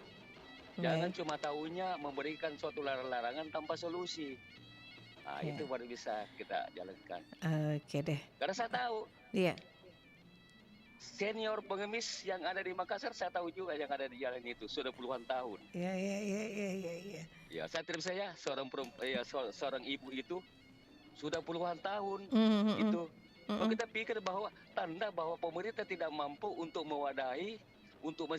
Jangan cuma tahunya memberikan suatu larangan tanpa solusi. Nah, itu baru bisa kita jalankan. Oke deh. Karena saya tahu. Iya. Senior pengemis yang ada di Makassar saya tahu juga yang ada di jalan itu sudah puluhan tahun. Iya. Ya, saya terima saya seorang ibu itu sudah puluhan tahun itu. Kalau kita pikir bahwa tanda bahwa pemerintah tidak mampu untuk mewadahi, untuk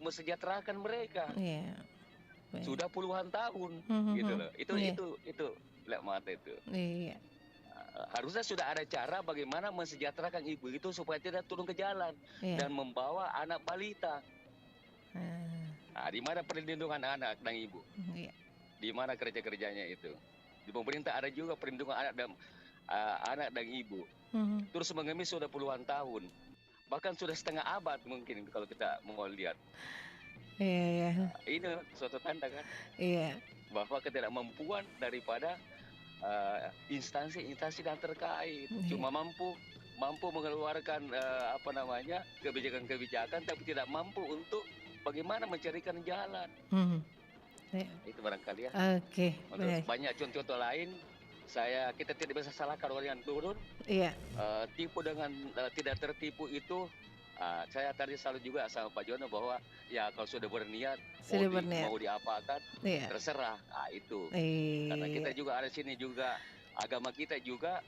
mesejahterakan mereka. Iya. Sudah puluhan tahun, gitu loh. Itu lihat mata itu. Iya. Harusnya sudah ada cara bagaimana mensejahterakan ibu itu supaya tidak turun ke jalan dan membawa anak balita. Nah, di mana perlindungan anak dan ibu? Di mana kerja-kerjanya itu? Di pemerintah ada juga perlindungan anak dan ibu. Terus mengemis sudah puluhan tahun, bahkan sudah setengah abad mungkin kalau kita mau lihat. Iya. Ini suatu tanda kan? Iya. Bahwa ketidakmampuan daripada instansi-instansi yang terkait cuma mampu mengeluarkan kebijakan-kebijakan tapi tidak mampu untuk bagaimana mencarikan jalan. Itu barangkali ya. Oke. Banyak contoh lain. Kita tidak bisa salahkan orang yang turun. Iya. Tipu dengan tidak tertipu itu. Saya tadi selalu juga sama Pak Jono bahwa ya kalau sudah berniat mau diapakan terserah. Itu. Karena kita juga ada sini juga agama kita juga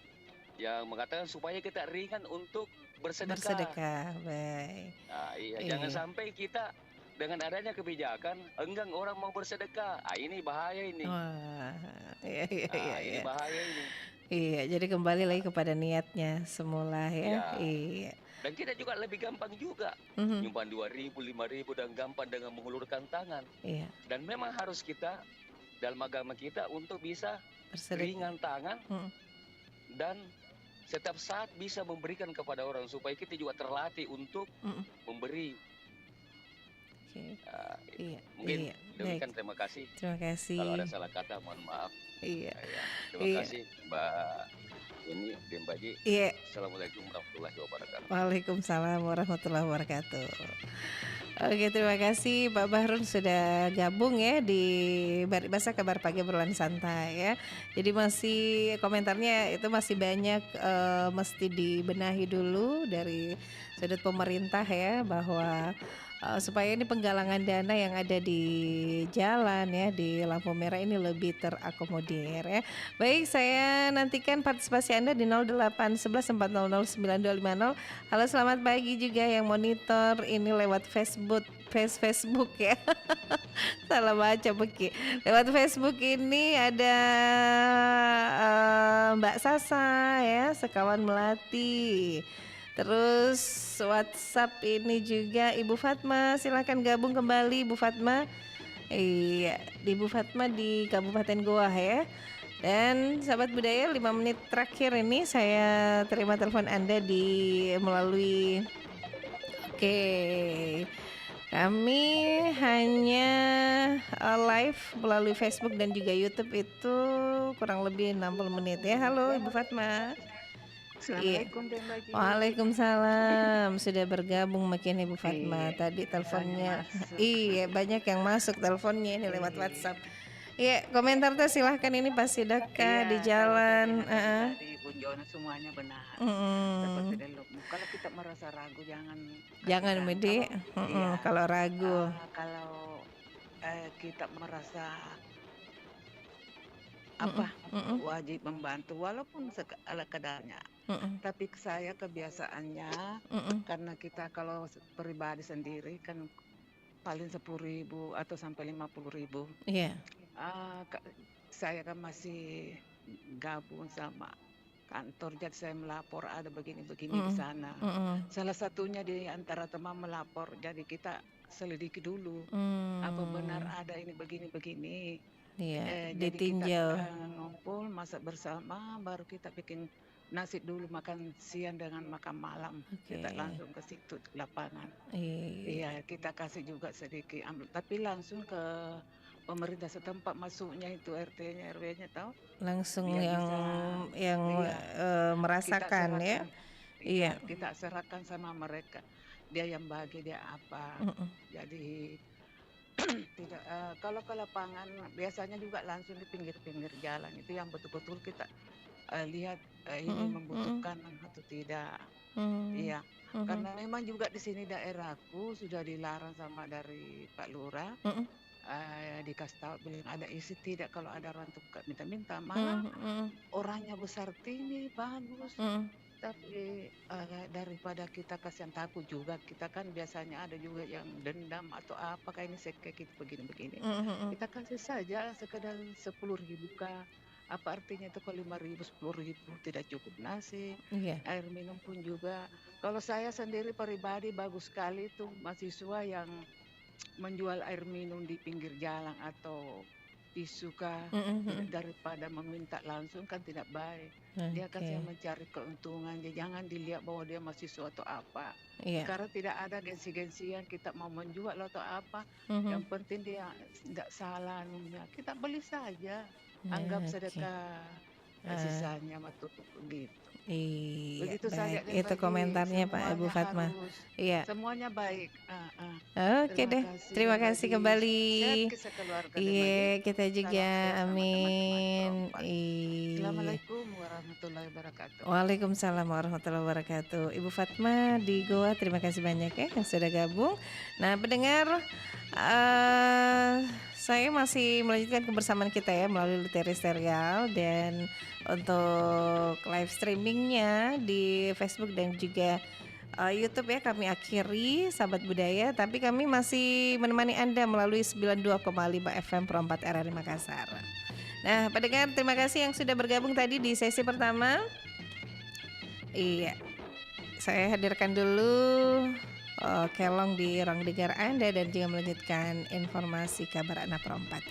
yang mengatakan supaya kita ringan untuk bersedekah. Baik. Jangan sampai kita dengan adanya kebijakan enggan orang mau bersedekah. Ini bahaya ini. Ini bahaya ini. Iya, jadi kembali lagi kepada niatnya semula ya. Iya. Dan kita juga lebih gampang juga nyumbang 2.000, 5.000 dan gampang dengan mengulurkan tangan. Iya. Dan memang harus kita dalam agama kita untuk bisa ringan tangan dan setiap saat bisa memberikan kepada orang supaya kita juga terlatih untuk memberi. Mungkin demikian. Terima kasih. Terima kasih. Kalau ada salah kata mohon maaf. Iya. Terima kasih Mbak ini Mbak Ji. Iya. Assalamualaikum warahmatullahi wabarakatuh. Waalaikumsalam warahmatullahi wabarakatuh. Oke, terima kasih Pak Bahrun sudah gabung ya di Bari Basa Kabar Pagi Obrolan Santai ya. Jadi masih komentarnya itu masih banyak, mesti dibenahi dulu dari sudut pemerintah ya, bahwa supaya ini penggalangan dana yang ada di jalan ya, di lampu merah ini lebih terakomodir ya. Baik, saya nantikan partisipasi Anda di 0811 400 9250. Halo, selamat pagi juga yang monitor ini lewat Facebook ya. Salah baca Beki. Lewat Facebook ini ada Mbak Sasa ya, sekawan Melati. Terus WhatsApp ini juga Ibu Fatma, silakan gabung kembali Ibu Fatma. Iya, di Ibu Fatma di Kabupaten Goa ya. Dan sahabat budaya, 5 menit terakhir ini saya terima telepon Anda melalui kami hanya live melalui Facebook dan juga YouTube itu kurang lebih 60 menit ya. Halo Ibu Fatma. Assalamualaikum Mbak Ji. Waalaikumsalam. Sudah bergabung makin Ibu Fatma. Tadi teleponnya. Iya, banyak yang masuk teleponnya ini lewat WhatsApp. Iya, komentar tuh silahkan, ini pasti dekat di jalan. Di Bu Jono semuanya benar. Seperti kalau kita merasa ragu jangan Medi. Kalau ragu. Kalau kita merasa wajib membantu walaupun kadarnya. Tapi saya kebiasaannya karena kita kalau pribadi sendiri kan paling 10.000 atau sampai 50.000. Iya. saya kan masih gabung sama kantor, jadi saya melapor ada begini-begini di sana. Salah satunya di antara teman melapor, jadi kita selidiki dulu apa benar ada ini begini-begini. Iya, Jadi ditinjau. kita ngumpul masak bersama, baru kita bikin nasi dulu, makan siang dengan makan malam. Kita langsung ke situ lapangan. Iya, kita kasih juga sedikit ambil, tapi langsung ke pemerintah setempat masuknya itu RT-nya, RW-nya tahu? Langsung Biar yang merasakan ya. Iya. Kita serahkan sama mereka. Dia yang bagi, dia apa. Jadi tidak kalau ke lapangan biasanya juga langsung di pinggir-pinggir jalan, itu yang betul-betul kita lihat ini membutuhkan atau tidak. Iya. Karena memang juga di sini daerahku sudah dilarang sama dari Pak Lurah. Dikasih tahu bilang ada isi tidak, kalau ada orang tukar minta-minta, malah orangnya besar tinggi bagus. Tapi daripada kita kasihan, takut juga, kita kan biasanya ada juga yang dendam atau apa kayak ini kayak gitu begini-begini. Kita kasih saja sekedar 10.000 kah. Apa artinya itu kalau 5.000, 10.000 tidak cukup nasi. Air minum pun juga. Kalau saya sendiri pribadi bagus sekali tuh mahasiswa yang menjual air minum di pinggir jalan atau tisu kah, daripada meminta langsung kan tidak baik. Dia kan yang mencari keuntungan, jangan dilihat bahwa dia mahasiswa atau apa. Karena tidak ada gengsi-gengsian kita mau menjual atau apa. Yang penting dia tidak salah anunya, kita beli saja, anggap sedekah sisanya betul gitu. Begitu saja Itu komentarnya Pak Ibu Fatma. Iya. Semuanya baik. Oke deh, terima kasih kembali. Iya, kita juga, amin. Assalamualaikum warahmatullahi wabarakatuh. Waalaikumsalam warahmatullahi wabarakatuh. Ibu Fatma di Goa, terima kasih banyak ya yang sudah gabung. Nah, pendengar, saya masih melanjutkan kebersamaan kita ya melalui Literi Serial, dan untuk live streamingnya di Facebook dan juga YouTube ya kami akhiri, sahabat budaya, tapi kami masih menemani Anda melalui 92,5 FM Pro 4 RRI Makassar. Nah, pendengar, terima kasih yang sudah bergabung tadi di sesi pertama. Iya, saya hadirkan dulu kelong di ruang dengar Anda dan juga melanjutkan informasi kabar anak Pro 4.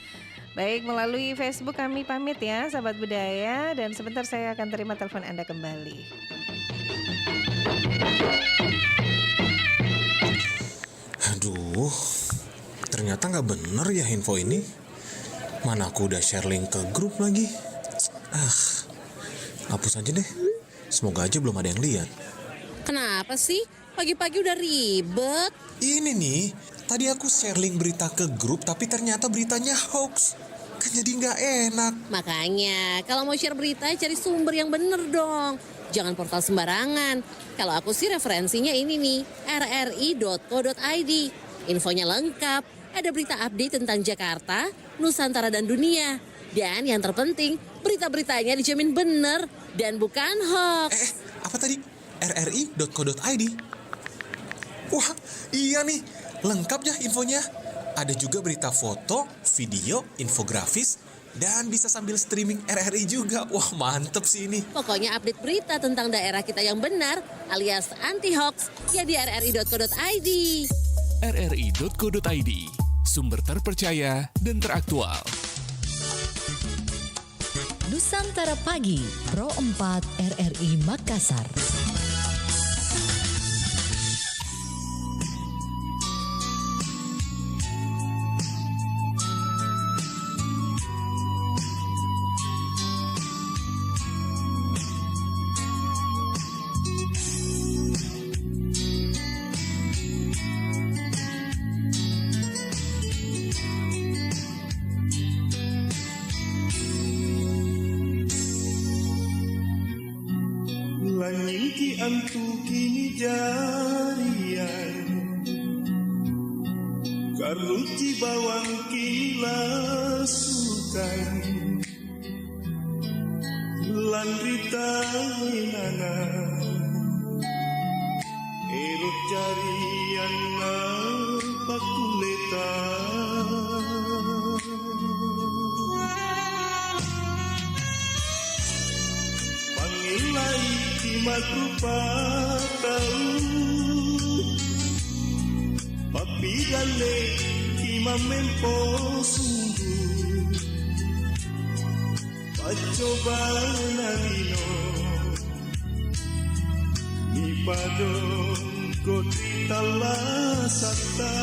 Baik, melalui Facebook kami pamit ya sahabat budaya, dan sebentar saya akan terima telepon Anda kembali. Aduh, ternyata nggak bener ya info ini. Mana aku udah share link ke grup lagi. Hapus aja deh. Semoga aja belum ada yang lihat. Kenapa sih? Pagi-pagi udah ribet. Ini nih, tadi aku share link berita ke grup, tapi ternyata beritanya hoax. Kan jadi nggak enak. Makanya, kalau mau share berita, cari sumber yang bener dong. Jangan portal sembarangan. Kalau aku sih referensinya ini nih, rri.co.id. Infonya lengkap, ada berita update tentang Jakarta, Nusantara dan dunia. Dan yang terpenting, berita-beritanya dijamin bener dan bukan hoax. Apa tadi? rri.co.id? Wah, iya nih, lengkap ya infonya. Ada juga berita foto, video, infografis, dan bisa sambil streaming RRI juga. Wah, mantep sih ini. Pokoknya update berita tentang daerah kita yang benar alias anti-hoax ya di rri.co.id. rri.co.id, sumber terpercaya dan teraktual. Nusantara Pagi, Pro 4 RRI Makassar. Langit antu kini jarian Karuci bawang kilasukan Landrita inana Erok jarian pakuleta rupa tahu papi gale ima mempo sungguh pacoba nalino ni padon kotita lasata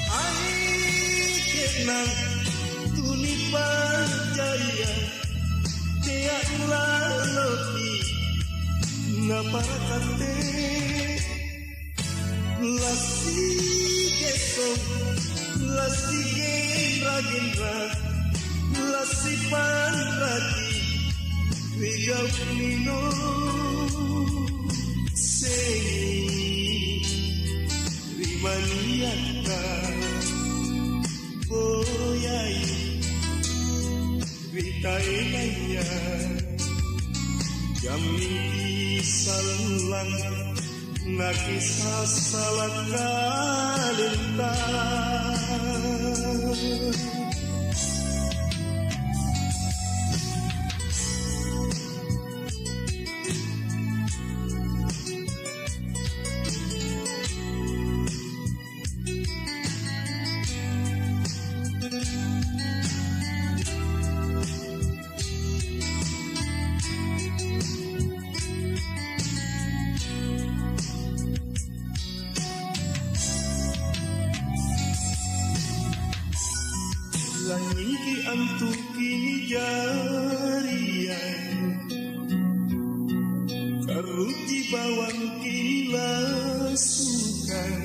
ai kenang tuni percaya tiak laloki na parakate lasi gesong lasi gendra lasi panrati vigau nino sengi rimaniaka boyai vitaenanya Jamini salang nakisah salah kalenta langiki antu kini jarian karuji bawang kini lasukan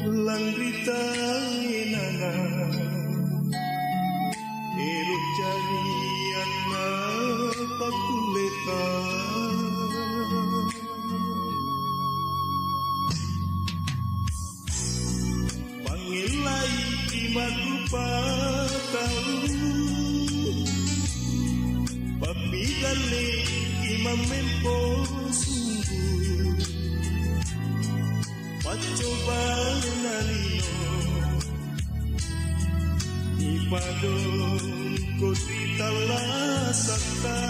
langrita enana elok jarian pakuleta pangilai rupa tahu papi gale ima mempo sungguh pacoba nalino ipadon kotita lasata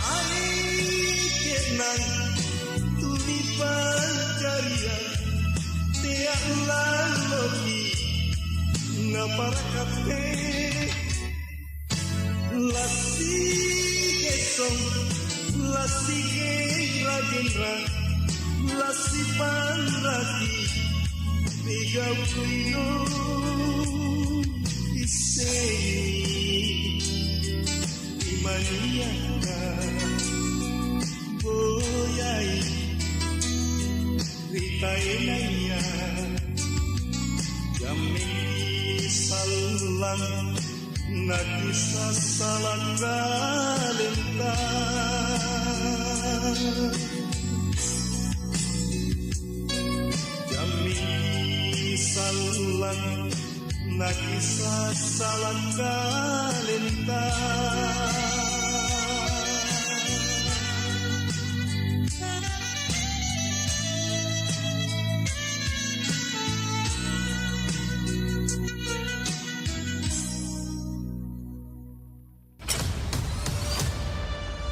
ai kenang pancarian tiak laloki na parakate lasi gesong lasi gendra lasi panrati vigau kuino iseni imaniaka boyai Vitaenanya Jamini salang nakisah salah kalenta Jamini salang nakisah salah kalenta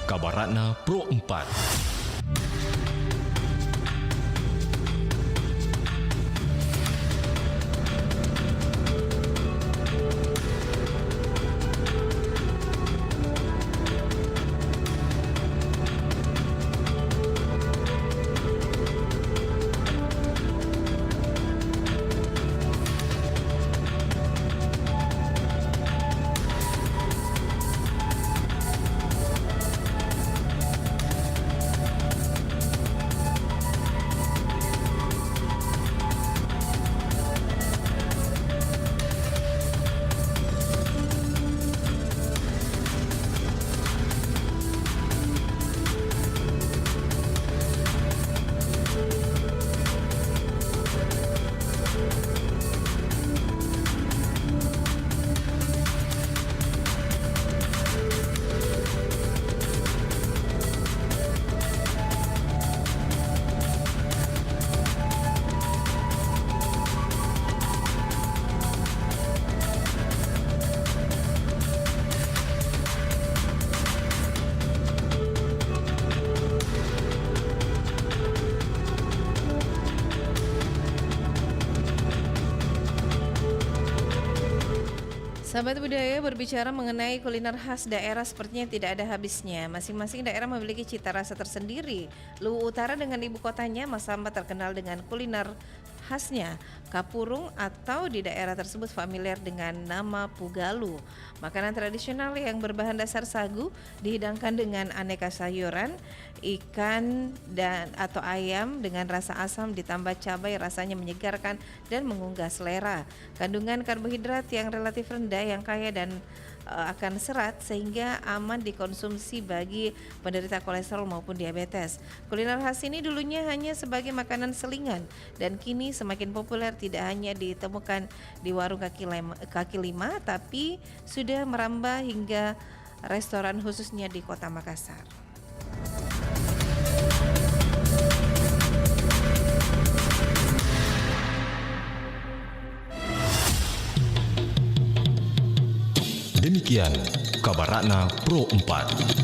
Kabaratna Pro 4. Sahabat budaya, berbicara mengenai kuliner khas daerah sepertinya tidak ada habisnya. Masing-masing daerah memiliki cita rasa tersendiri. Luwu Utara dengan ibu kotanya Masamba terkenal dengan kuliner khasnya kapurung, atau di daerah tersebut familiar dengan nama pugalu. Makanan tradisional yang berbahan dasar sagu dihidangkan dengan aneka sayuran, ikan dan atau ayam dengan rasa asam ditambah cabai, rasanya menyegarkan dan menggugah selera. Kandungan karbohidrat yang relatif rendah yang kaya dan akan serat sehingga aman dikonsumsi bagi penderita kolesterol maupun diabetes. Kuliner khas ini dulunya hanya sebagai makanan selingan dan kini semakin populer, tidak hanya ditemukan di warung kaki lima tapi sudah merambah hingga restoran khususnya di Kota Makassar. Demikian kabar Ratna Pro 4.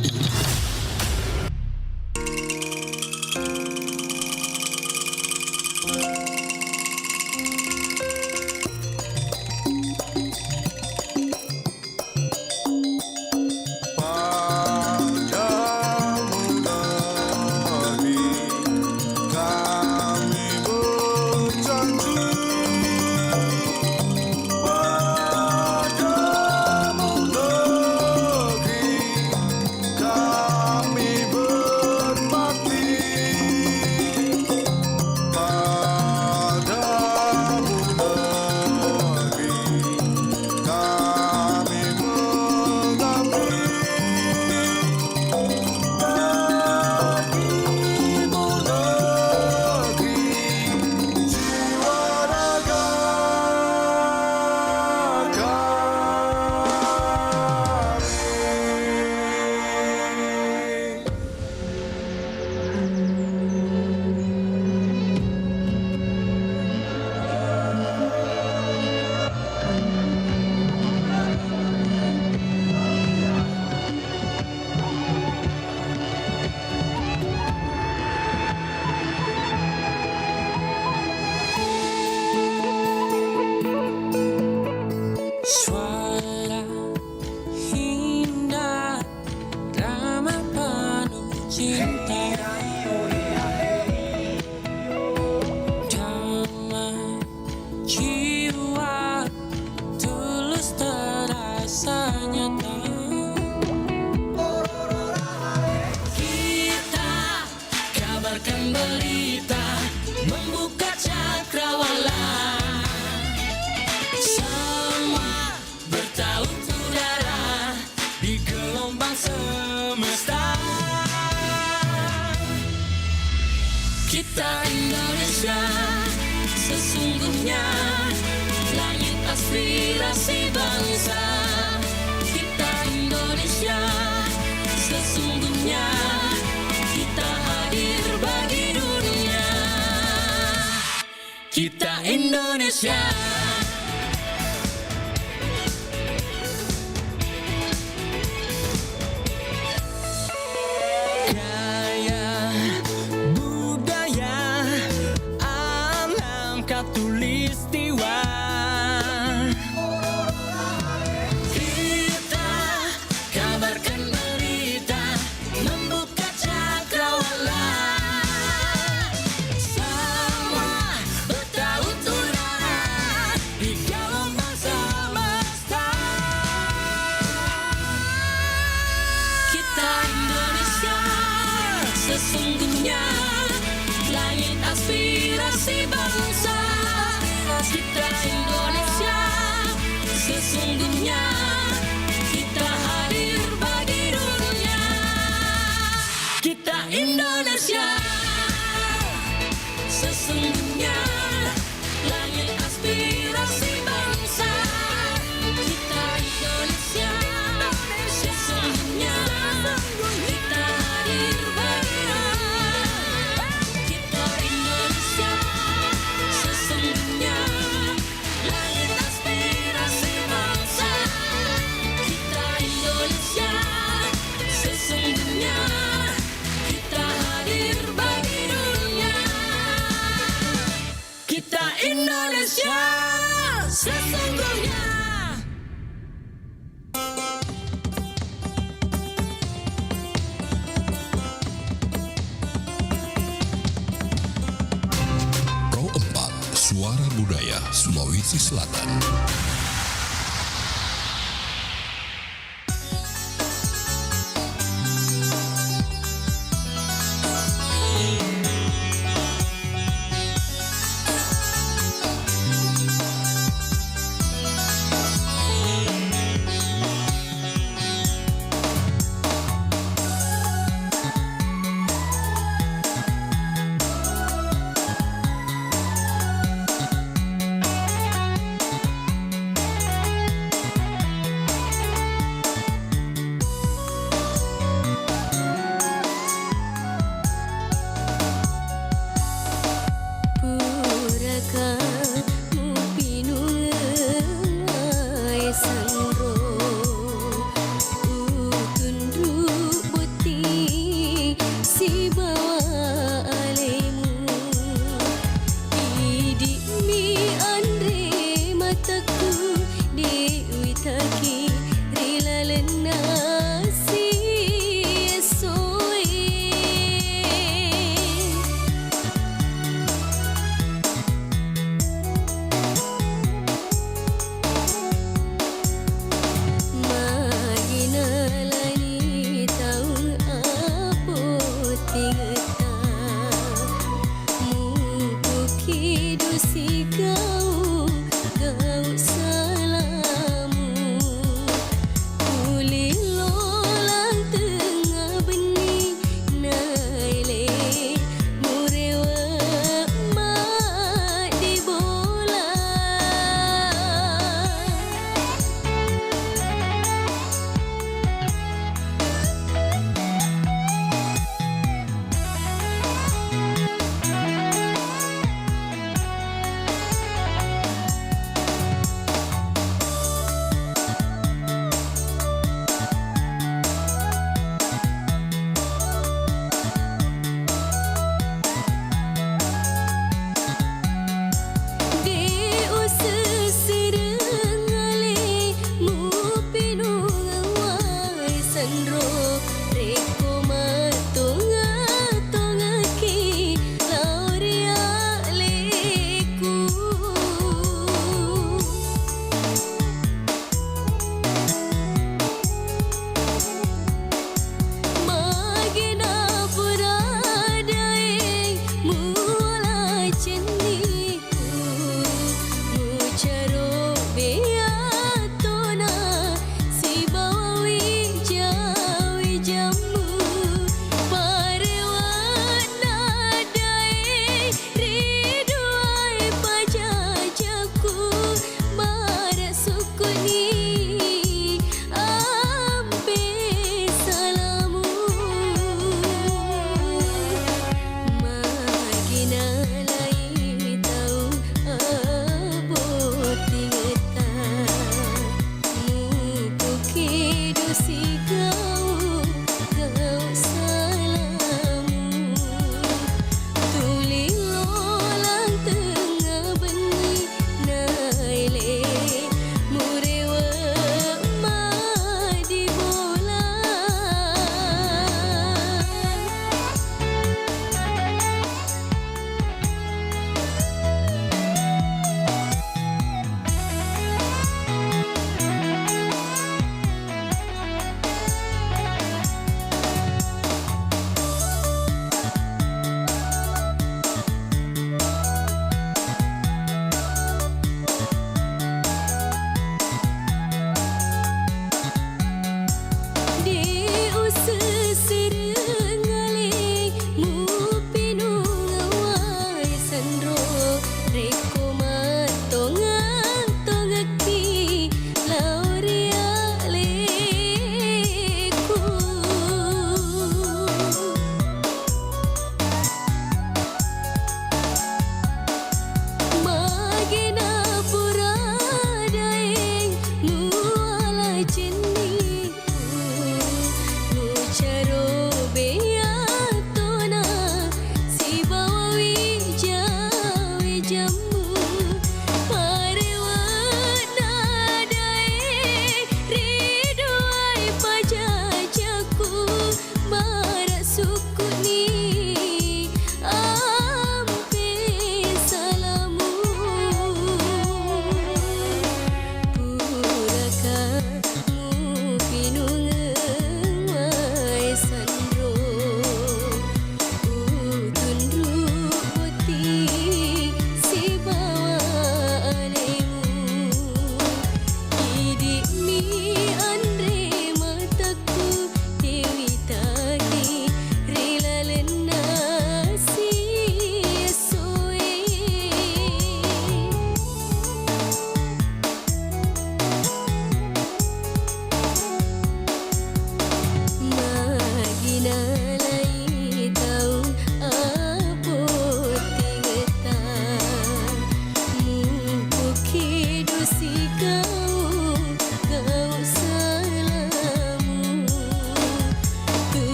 Kita Indonesia, sesungguhnya langit aspirasi bangsa. Kita Indonesia, sesungguhnya kita hadir bagi dunia. Kita Indonesia. Sesungguhnya langit aspirasi bangsa. Kita Indonesia, sesungguhnya kita hadir bagi dunia. Kita Indonesia, sesungguhnya langit aspirasi bangsa. Kita Indonesia, sesungguhnya kita hadir bagi Indonesia, sesungguhnya Budaya Sulawesi Selatan.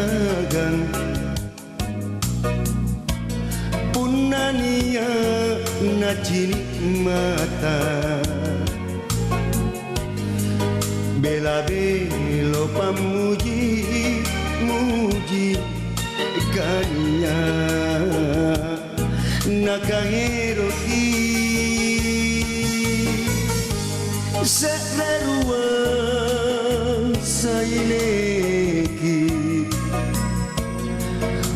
dagan punania na cinik mata bela belo pamuji muji kanya nakahiroki seruan saineki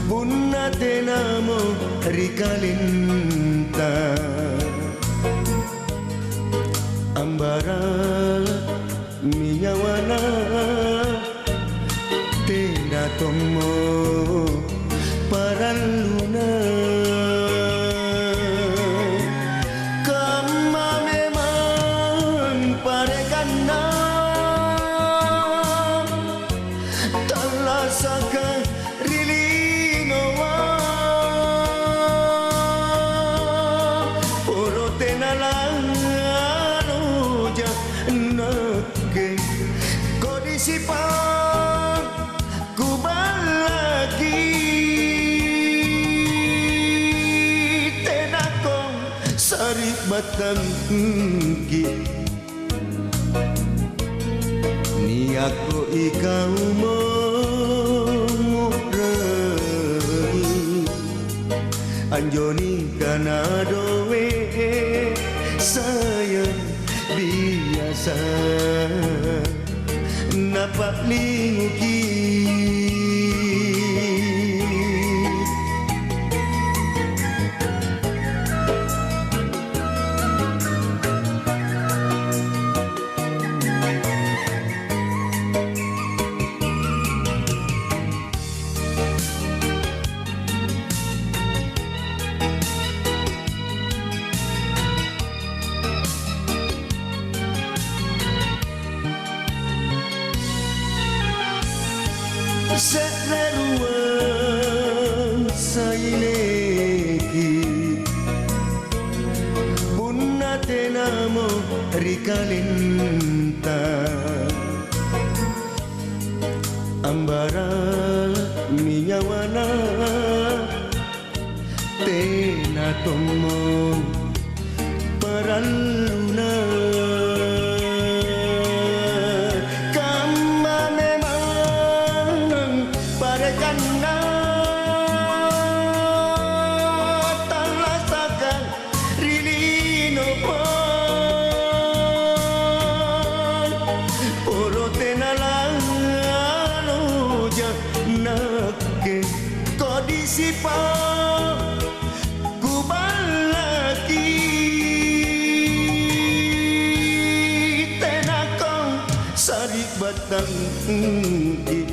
bunna tenamo rikalinta ambara minyawana tenda tomo para luna kama memang parekana talasaka rilinowa porotenalano ja nake kodisipa kubalagi tenakong sarip batang ki ni ako ikaw mo murai anjoni kanadowe sayang biasa napaklinguki seruan saineki bunna tenamo rikalinta ambara minyawana tena tomo paraluna sipa kubalaki tenakong sarik batang ki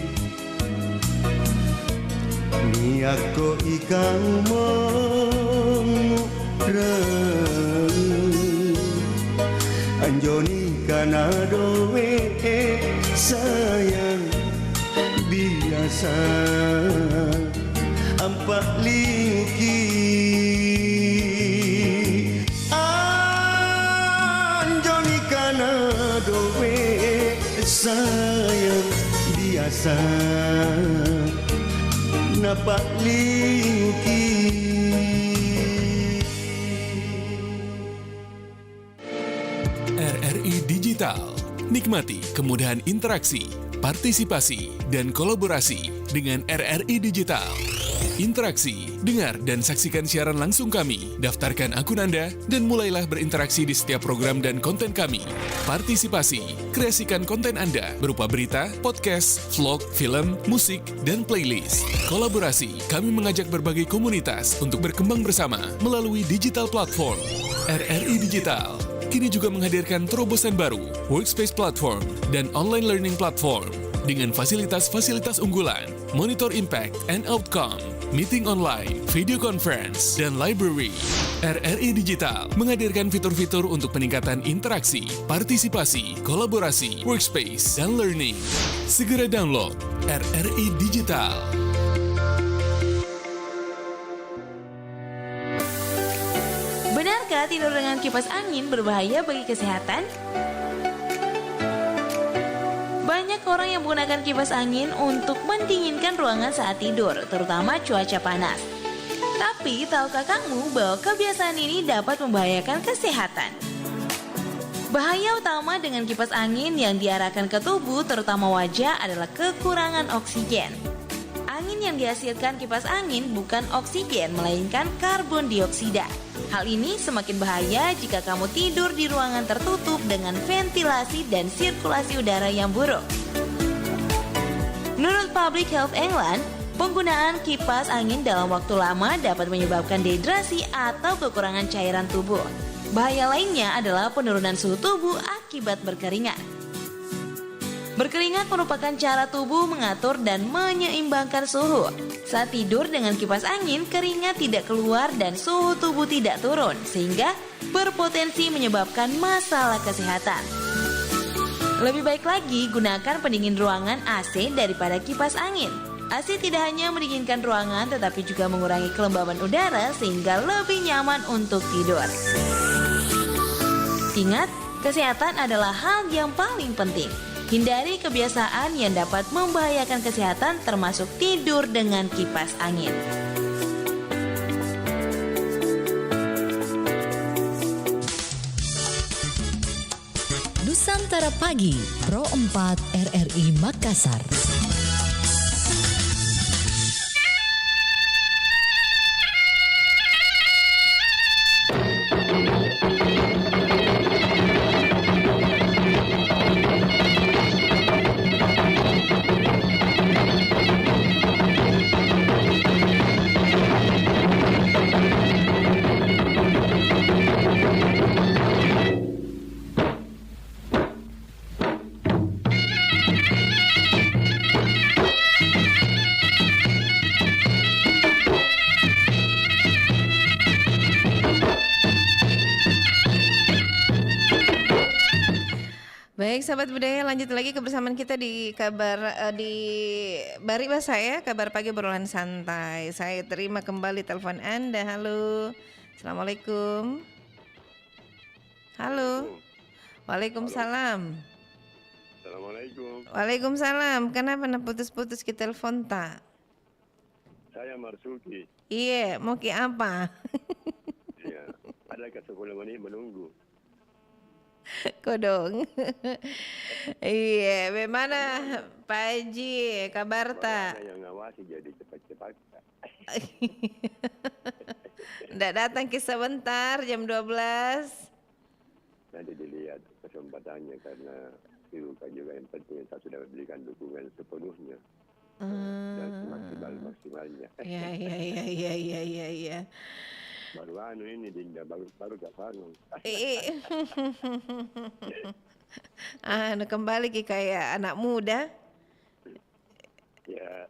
ni ako ikaw mo murai anjoni kanadowe sayang biasa ampak liuki anjoni kanadowe sayang biasa napak liuki. RRI Digital. Nikmati kemudahan interaksi, partisipasi, dan kolaborasi dengan RRI Digital. Interaksi, dengar dan saksikan siaran langsung kami, daftarkan akun Anda, dan mulailah berinteraksi di setiap program dan konten kami. Partisipasi, kreasikan konten Anda berupa berita, podcast, vlog, film, musik, dan playlist. Kolaborasi, kami mengajak berbagai komunitas untuk berkembang bersama melalui digital platform. RRI Digital kini juga menghadirkan terobosan baru, workspace platform, dan online learning platform dengan fasilitas-fasilitas unggulan, monitor impact and outcome, meeting online, video conference, dan library. RRI Digital menghadirkan fitur-fitur untuk peningkatan interaksi, partisipasi, kolaborasi, workspace, dan learning. Segera download RRI Digital. Benarkah tidur dengan kipas angin berbahaya bagi kesehatan? Banyak Banyak orang yang menggunakan kipas angin untuk mendinginkan ruangan saat tidur, terutama cuaca panas. Tapi, tahukah kamu bahwa kebiasaan ini dapat membahayakan kesehatan? Bahaya utama dengan kipas angin yang diarahkan ke tubuh, terutama wajah, adalah kekurangan oksigen. Angin yang dihasilkan kipas angin bukan oksigen, melainkan karbon dioksida. Hal ini semakin bahaya jika kamu tidur di ruangan tertutup dengan ventilasi dan sirkulasi udara yang buruk. Menurut Public Health England, penggunaan kipas angin dalam waktu lama dapat menyebabkan dehidrasi atau kekurangan cairan tubuh. Bahaya lainnya adalah penurunan suhu tubuh akibat berkeringat. Berkeringat merupakan cara tubuh mengatur dan menyeimbangkan suhu. Saat tidur dengan kipas angin, keringat tidak keluar dan suhu tubuh tidak turun, sehingga berpotensi menyebabkan masalah kesehatan. Lebih baik lagi, gunakan pendingin ruangan AC daripada kipas angin. AC tidak hanya mendinginkan ruangan, tetapi juga mengurangi kelembaban udara sehingga lebih nyaman untuk tidur. Ingat, kesehatan adalah hal yang paling penting. Hindari kebiasaan yang dapat membahayakan kesehatan, termasuk tidur dengan kipas angin. Nusantara Pagi, Pro 4 RRI Makassar. Baik sahabat budaya, lanjut lagi kebersamaan kita di di Bari Basah ya, kabar pagi obrolan santai. Saya terima kembali telepon Anda. Halo. Assalamualaikum. Halo. Waalaikumsalam. Assalamualaikum. Waalaikumsalam. Kenapa putus-putus ke telepon tak? Saya Marsuki. Iya, mau ke apa? Iya. Adakah 10 menit menunggu? Kodong. Iya, bagaimana Pak Haji? Kabar tak? Yang ngawasi jadi cepat-cepat. Nggak datang ke sebentar jam 12. Nanti dilihat kesempatannya karena itu kan juga yang penting saya sudah berikan dukungan sepenuhnya. Dan maksimalnya. Iya. Baru ini Dinda baru gak bangun. Kembali ke kayak anak muda. Ya.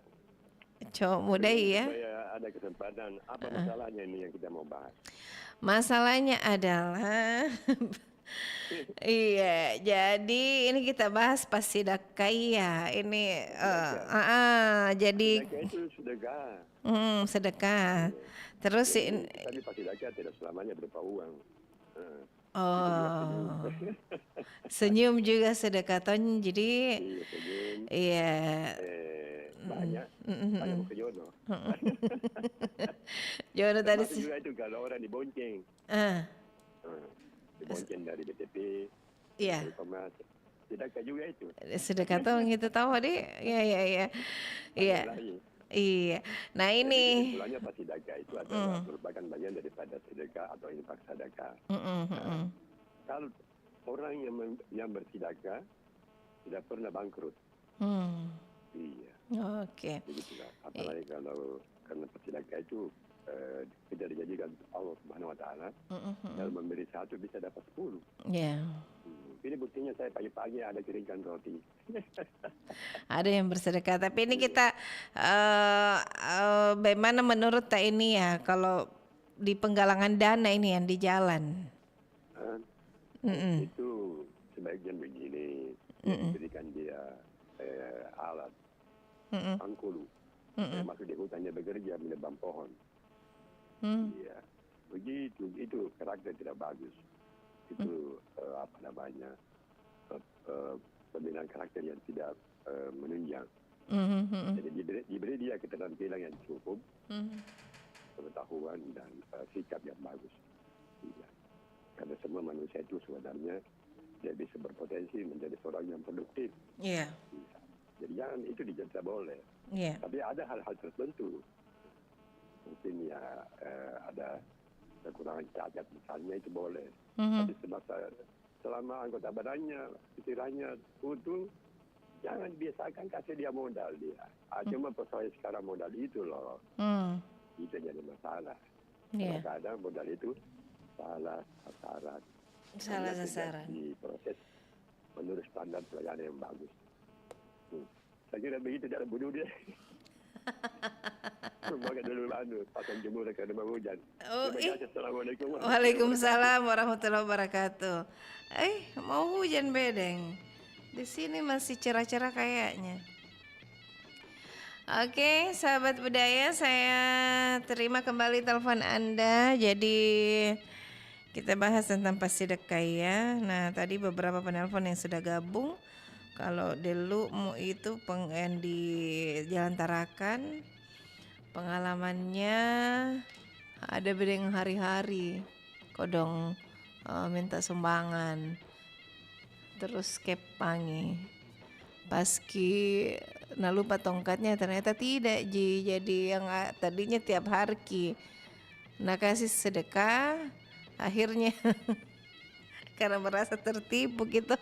Cowok muda ya. Supaya ada kesempatan. Apa masalahnya ini yang kita mau bahas? Masalahnya adalah iya, jadi ini kita bahas pas sedekah ya. Ini jadi itu sedekah. Sedekah. Terus tapi pas sedekah tidak selamanya berupa uang. Senyum juga sedekah ton. Jadi iya. Banyak ke jodoh. Jodoh tadi juga itu kalau orang dibonceng. Dibonceng dari BTP. Iya. Sedekah juga itu. Sedekah tuh gitu tahu deh. Iya. Iya. Nah ini. Mulanya pas sedekah itu adalah merupakan bagian daripada sedekah atau infak sedekah. Kalau orang yang bersedekah tidak pernah bangkrut. Iya. Oke. Begitulah. Apalagi kalau karena sedekah itu kita dijadikan Allah Subhanahu Wa Taala. Kalau memberi 1 bisa dapat 10. Iya. Ini buktinya saya pagi-pagi ada kirimkan roti. Ada yang bersedekah, tapi ini kita bagaimana menurut tak ini ya kalau di penggalangan dana ini yang di jalan? Itu sebaiknya begini, berikan dia alat angkulu, masuk di hutannya bekerja menebang pohon. Iya, begitu itu karakter tidak bagus. Itu pembinaan karakter yang tidak menunjang. Jadi diberi dia keterampilan yang cukup, pengetahuan dan sikap yang bagus. Iya. Karena semua manusia itu sebenarnya dia bisa berpotensi menjadi seorang yang produktif. Iya. Jadi jangan itu dijadikan boleh. Iya. Tapi ada hal-hal tertentu. Mungkin ya ada kekurangan cacat misalnya itu boleh. Tapi selama anggota badannya, pikirannya utuh, jangan biasakan kasih dia modal dia. Cuma persoalan sekarang modal itu loh. Itu jadi masalah. Kadang-kadang modal itu salah sasaran. Salah sasaran. Di proses menurut standar pelayanan yang bagus. Saya kira begitu dalam bunuh dia. Semoga dulu pasang jemur ke rumah hujan. Assalamualaikum. Waalaikumsalam warahmatullahi wabarakatuh. Mau hujan bedeng. Di sini masih cerah-cerah kayaknya. Oke, sahabat budaya, saya terima kembali telepon Anda. Jadi kita bahas tentang pasidekah ya. Nah, tadi beberapa penelpon yang sudah gabung. Kalau dulu itu yang di Jalan Tarakan, pengalamannya ada bedeng hari-hari kodong minta sumbangan terus kepangi paski lupa tongkatnya ternyata tidak jadi yang tadinya tiap hari kasih sedekah akhirnya karena merasa tertipu gitu.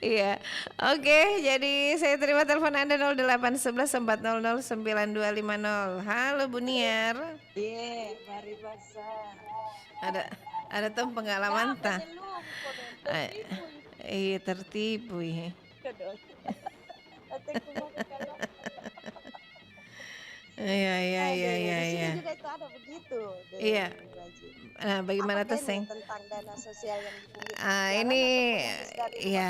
Iya, oke. Jadi saya terima telepon Anda 0811 400 9250. Halo Bu Niar. Iya, Bari Basah. Ada tuh pengalaman tak? Iya tertipu ya. Iya. Juga itu ada begitu. Iya. Nah, bagaimana tuh Seng? Tentang dana sosial yang ini ya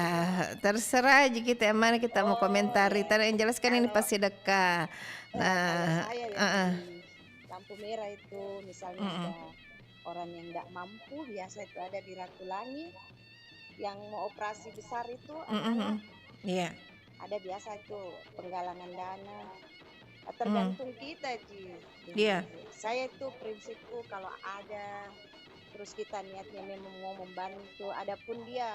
terserah aja kita mana kita mau komentari. Yang jelas kan ini pasti sedekah. Nah, lampu merah itu misalnya ada orang yang tidak mampu, biasa itu ada di Ratulangi yang mau operasi besar itu Iya. Ada biasa itu penggalangan dana. Tergantung kita Ji. Iya. Saya itu prinsipku kalau ada terus kita niatnya memang mau membantu, adapun dia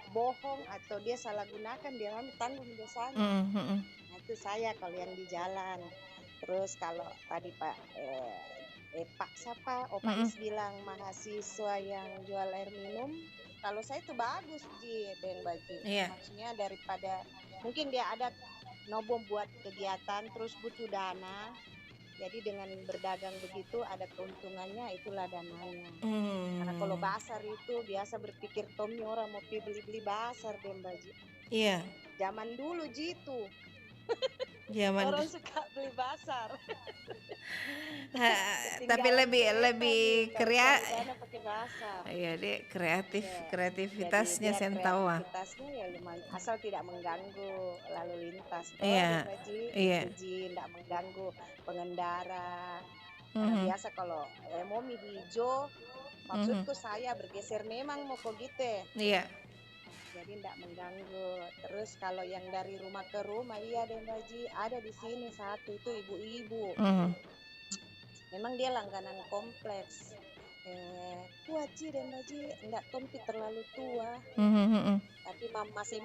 bohong atau dia salah gunakan, dia tanggung dosanya. Nah, itu saya kalau yang di jalan. Terus kalau tadi Pak Pak Is bilang mahasiswa yang jual air minum, kalau saya itu bagus Ji dengan baju. Maksudnya daripada mungkin dia ada nobom buat kegiatan terus butuh dana, jadi dengan berdagang begitu ada keuntungannya, itulah dananya. Karena kalau basar itu biasa berpikir Tommy orang mau beli basar deh baju. Iya. Zaman dulu gitu. Orang suka beli basar. Tapi lebih kreatif. Iya deh, kreativitasnya saya tahu. Kreativitasnya ya lumayan, asal tidak mengganggu lalu lintas. Iya. Tidak mengganggu pengendara. Karena biasa kalau momi hijau, maksudku saya bergeser memang mau kok gitu. Iya. Jadi tidak mengganggu. Terus kalau yang dari rumah ke rumah, iya deh Mbak Ji, ada di sini satu itu ibu-ibu. Memang dia langganan kompleks. Tua Ji deh Mbak Ji, enggak Tompi terlalu tua. Tapi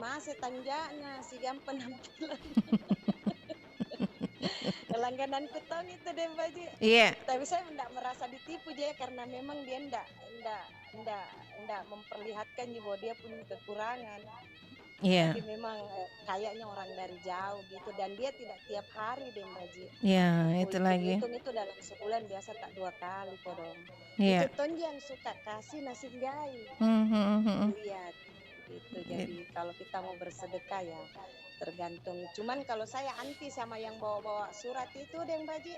masih tanjaknya si gampang penampilan. Langganan kutong itu deh Mbak Ji. Iya. Tapi saya tidak merasa ditipu aja karena memang dia enggak memperlihatkan bahwa dia punya kekurangan. Iya. Tapi memang kayaknya orang dari jauh gitu, dan dia tidak tiap hari deh Mbak Ji. Iya, itu lagi. Itu dalam sebulan biasa tak 2 kali kok dong. Iya. Itu Tonji yang suka kasih nasi gai. Lihat gitu. Jadi kalau kita mau bersedekah ya tergantung. Cuman kalau saya anti sama yang bawa-bawa surat itu deh Mbak Ji.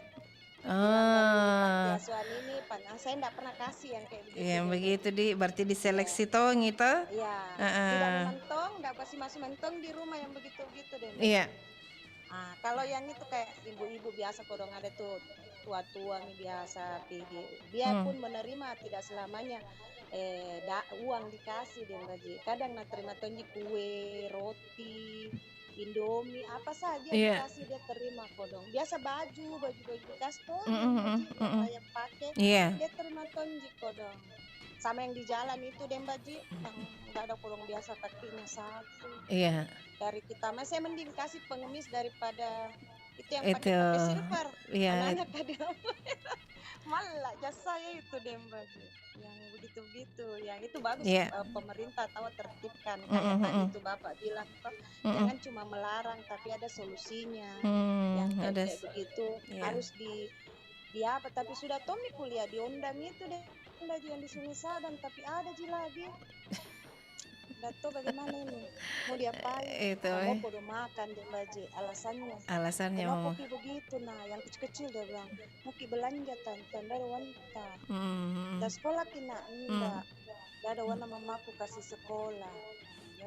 Asuhan ini, saya enggak pernah kasih yang kayak begitu. Yang begitu berarti diseleksi tong itu? Iya. Tidak mentong, enggak kasih masuk mentong di rumah yang begitu-begitu deh. Iya. Kalau yang itu kayak ibu-ibu biasa kodong ada tuh tua-tua nih biasa pergi. Dia pun menerima tidak selamanya uang dikasih deh Mbak Ji. Kadang nak terima tonji kue, roti, Indomie apa saja Iya. dikasih dia terima kodong. Biasa baju bekas tuh yang pakai Iya. dia terima tonji kodong. Sama yang di jalan itu deh Mbak Ji, yang nggak ada kodong biasa kakinya satu. Iya. Dari kita mah saya mending kasih pengemis daripada itu yang Itu. pakai silver. Iya. Anaknya kadang malah jasa saya itu deh Mbak Ji. Yang begitu-begitu, yang itu bagus Iya. pemerintah tahu tertibkan kayak tadi itu Bapak bilang toh, jangan cuma melarang tapi ada solusinya. Yang Ada kayak begitu iya. harus di apa, tapi sudah Tommy kuliah di Ondam itu deh Mbak Ji, yang di Sungai Sadang, tapi ada Ji lagi. Nggak tahu bagaimana ini mau diapain. Itu, Mau kudu makan deh Mbak Ji, alasannya mau. kenapa Pi begitu. Nah yang kecil-kecil dia bilang mau Ki belanja tante dari wanita dan sekolah kina enggak ada warna mamaku kasih sekolah.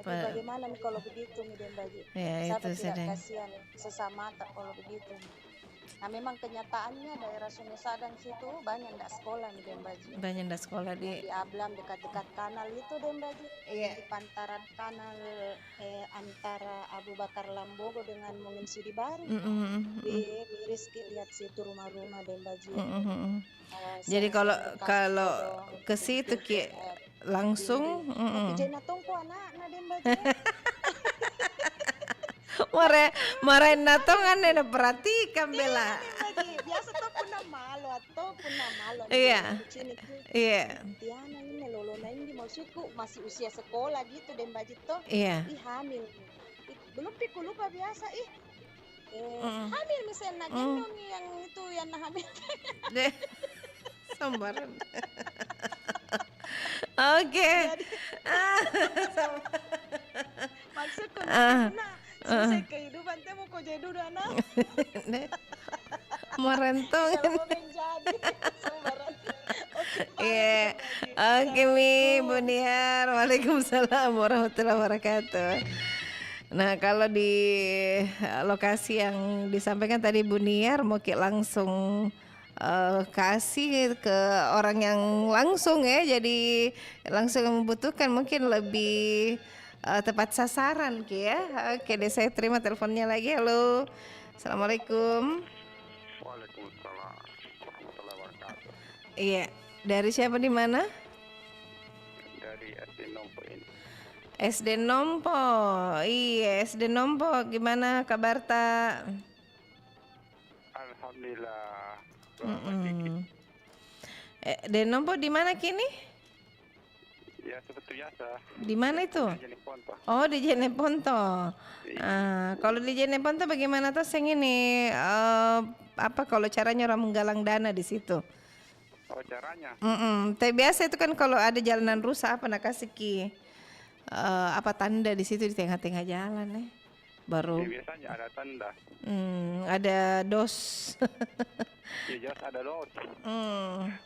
Jadi bagaimana nih kalau begitu nih deh Mbak Ji. Ya, Saya itu tidak sedang. kasihan sesama tak kalau begitu. Nah memang kenyataannya daerah Sungai Sadang situ banyak ndak sekolah nih deh Mbak Ji. Banyak dah sekolah Di Ablam dekat-dekat kanal itu deh Mbak Ji. Iya. Di pantaran kanal antara Abu Bakar Lambogo dengan Mungin Sudi Baru. Di Rizky lihat situ rumah-rumah deh Mbak Ji. Jadi kalau ke situ Ki langsung Jena tongko anak-anak deh Mbak Ji. marahin natongan na perhatikan bela. Biasa tuh punah malu atau punah malu. Iya. Iya. Tiana ini lolona ini maksudku masih usia sekolah gitu deh Mbak Jito. Iya. Hamil. Belum pikul lupa biasa hamil misalnya gendong yang itu yang hamil. Sambaran. Oke. Maksudku selesai kehidupan teh mau kau jadi dulu anak. Merentong. Iya. Oke Mi, Bu Niar. Waalaikumsalam warahmatullahi wabarakatuh. Nah kalau di lokasi yang disampaikan tadi Bu Niar mau langsung kasih ke orang yang langsung ya, jadi langsung membutuhkan mungkin lebih tepat sasaran Ki ya. Oke deh, saya terima teleponnya lagi. Halo, assalamualaikum. Waalaikumsalam warahmatullahi wabarakatuh. Iya, dari siapa di mana? Dari SD Nompo ini. SD Nompo. Iya, SD Nompo. Gimana kabar tak? Alhamdulillah. SD Nompo di mana kini? Ya seperti biasa. Di mana itu? Di Jeneponto. Oh di Jeneponto. Kalau di Jeneponto bagaimana tuh sing ini? Apa kalau caranya orang menggalang dana di situ? Oh caranya? Tapi biasa itu kan kalau ada jalanan rusak apa nak kasih Ki apa tanda di situ di tengah-tengah jalan baru. Ya, biasanya ada tanda. Ada dos. Ya jelas ada dos.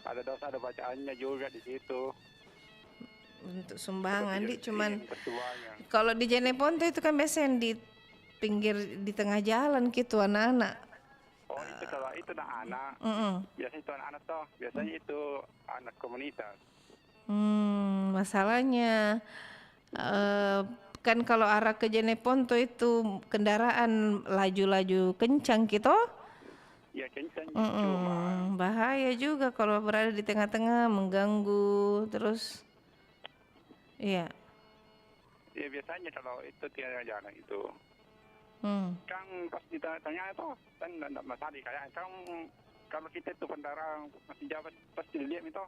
Ada dos, ada bacaannya juga di situ. Untuk sumbangan cuman kalau di Jeneponto itu kan biasanya di pinggir di tengah jalan gitu anak-anak. Oh itu kalau itu anak-anak. Biasanya itu anak-anak toh. Biasanya itu anak komunitas. Masalahnya kan kalau arah ke Jeneponto itu kendaraan laju-laju kencang gitu. Ya kencang. Bahaya juga kalau berada di tengah-tengah mengganggu terus. Iya. Ya biasanya kalau itu tiada jalan itu. Kan pas ditanya itu kan tidak masalah kayak kan kalau kita itu kendaraan masih jabat pasti dilihat itu.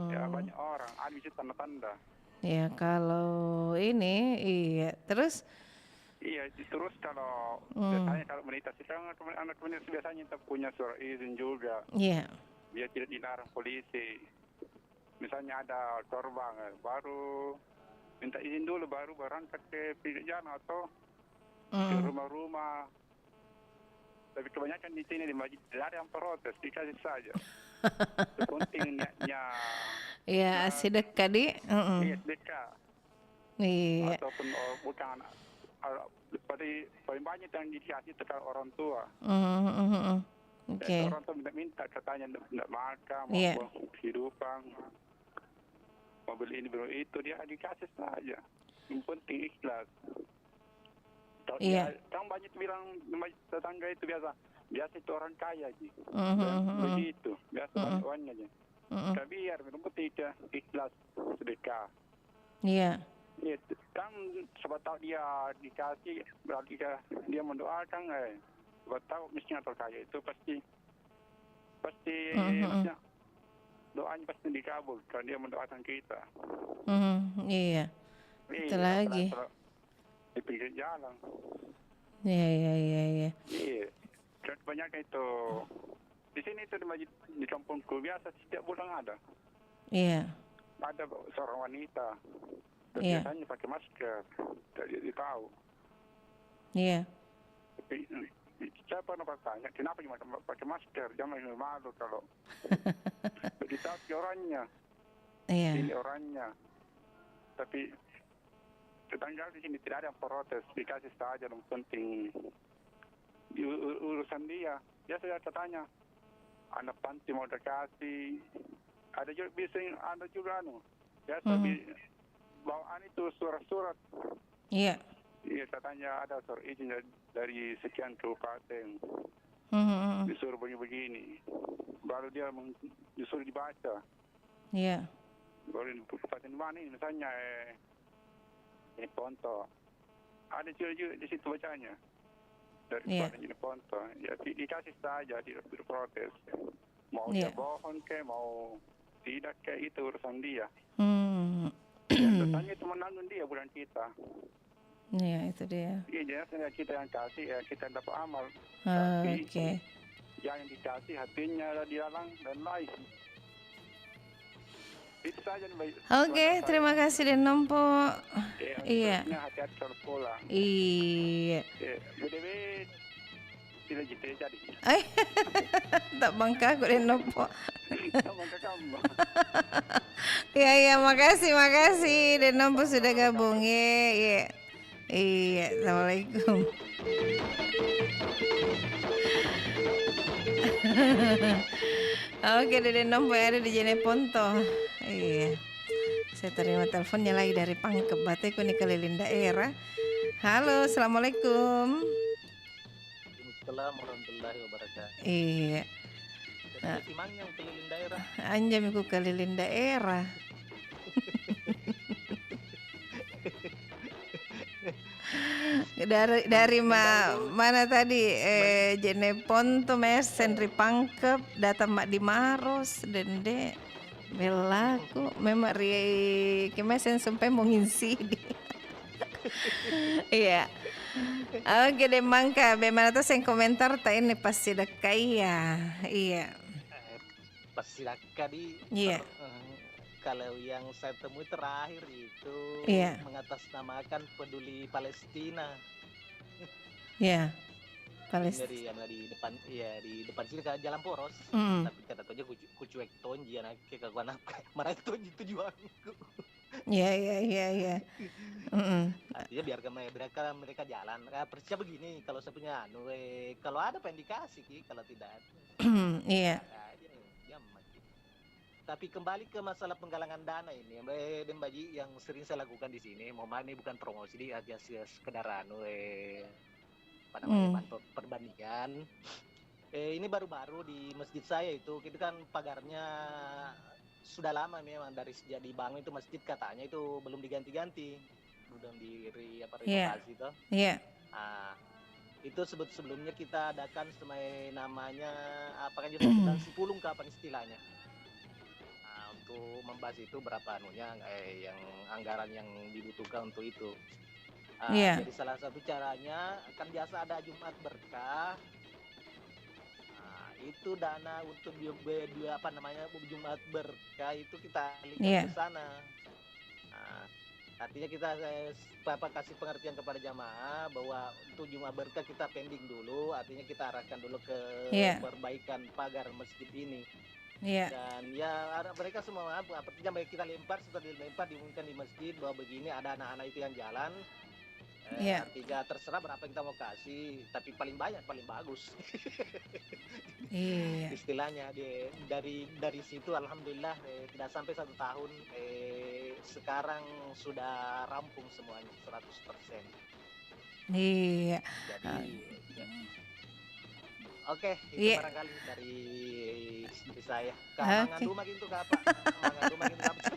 Ya banyak orang ada di situ tanda-tanda. Ya kalau ini iya terus. Iya terus kalau biasanya kalau komunitas itu anak komunitas biasanya kita punya surat izin juga. Iya. Biar tidak dilarang polisi. Misalnya ada korban baru minta izin dulu baru berangkat ke pinggir jalan atau ke rumah-rumah. Tapi kebanyakan di sini di masjid tidak ada yang protes, dikasih saja. Penting niatnya. Iya, sedekah di. Iya sedekah. Iya. Ataupun bukan paling banyak yang dikasih itu orang tua. Oke. Orang tua minta katanya tidak makan, Iya. mau kehidupan. Mobil ini belum itu dia dikasih saja. Yang penting ikhlas. Kalau Iya. kan banyak bilang tetangga itu biasa itu orang kaya aja. Mhm. Begitu, biasa Mhm. bantuannya aja. Mhm. Tapi biar minum tidak ikhlas sedekah. Iya. Iya, kan sebab tahu dia dikasih berarti dia mendoakan sebab tahu miskin atau kaya itu pasti maksudnya doanya pasti dikabul kalau dia mendoakan kita. Iya. Itu lagi. Kalau di pinggir jalan. Iya. Iya. Dan banyak itu di sini itu di kampungku biasa setiap bulan ada. Iya. Ada seorang wanita. Iya. Biasanya pakai masker. Tidak tahu. Iya. Tapi saya pernah bertanya, kenapa cuma pakai masker? Jangan malu kalau ditaati orangnya. Iya. Ini orangnya. Tapi tetangga di sini tidak ada yang protes, dikasih saja yang penting urusan dia. Dia saya tanya, anak panti mau dikasih, ada juga biasanya ada juga biasa bawaan itu surat-surat. Iya. Iya, katanya ada surat izin dari sekian kabupaten. Disuruh begini, baru dia disuruh dibaca. Iya. Baru di kabupaten mana ini misalnya ini Ponto. Ada juga di situ bacanya. Dari kabupaten ini Ponto. Ya dikasih saja, tidak berprotes. Mau dia bohong ke, mau tidak ke, itu urusan dia. Yang tanya itu menanggung dia, bukan kita. Iya, itu dia. Iya, jelasnya kita yang kasih, kita yang dapat amal. Oke. Yang dikasih hatinya dialang dan lain. Itu saja nih, baik. Oke, terima kasih Den Nompo. Iya. Hati-hati kalau pulang. Iya. BDW tidak jadi. Tak bangka aku Den Nompo. Tak bangka kamu. Iya, makasih Den Nompo sudah gabung. Iya. Assalamualaikum. Oke, Den Nompo yang ada di Jeneponto. Iya. Saya terima teleponnya lagi dari Pangkep Bateku nih, keliling daerah. Halo, assalamualaikum. Waalaikumsalam warahmatullahi wabarakatuh. Iya. Jadi mang yang keliling daerah. Anjam aku keliling daerah. dari mana tadi Jeneponto mesen ri Pangkep datang mak di Maros dende belaku memang ri kemesen sampai mau ngisi di iya. Oke deh mangka bagaimana tuh yang komentar tak ini pasti dekai ya. Iya. Pasti dekai di. Iya. Kalau yang saya temui terakhir itu mengatasnamakan peduli Palestina. Iya. Palestina. Di depan sini ke Jalan Poros. Tapi kata aja kucuek tonji anak ke kawan apa. Marah tonji tujuanku. Iya. Artinya biarkan mereka jalan. Persiap begini kalau saya punya kalau ada pendikasi kalau tidak. Iya. Tapi kembali ke masalah penggalangan dana ini, Mbak Baji, yang sering saya lakukan di sini, ini bukan promosi, di aja sekedar perbandingan. Ini baru-baru di masjid saya itu kan pagarnya sudah lama memang dari sejak dibangun itu masjid katanya itu belum diganti-ganti, belum renovasi itu. Iya. Itu sebelumnya kita adakan namanya apa kan juga sepulung kapan istilahnya. Untuk membahas itu berapa yang anggaran yang dibutuhkan untuk itu. Jadi salah satu caranya kan biasa ada Jumat Berkah. Itu dana untuk Jumat Berkah itu kita lihat ke sana. Artinya kita kasih pengertian kepada jamaah bahwa untuk Jumat Berkah kita pending dulu, artinya kita arahkan dulu ke perbaikan pagar masjid ini. Dan mereka semua artinya kita lempar, setelah dilempar diumumkan di masjid bahwa begini ada anak-anak itu yang jalan. Artinya terserah berapa kita mau kasih, tapi paling banyak paling bagus. Istilahnya dari situ alhamdulillah tidak sampai 1 tahun sekarang sudah rampung semuanya 100%. Iya. Oke, itu barangkali dari saya. Mangan rumah itu apa? Mangan rumah itu apa?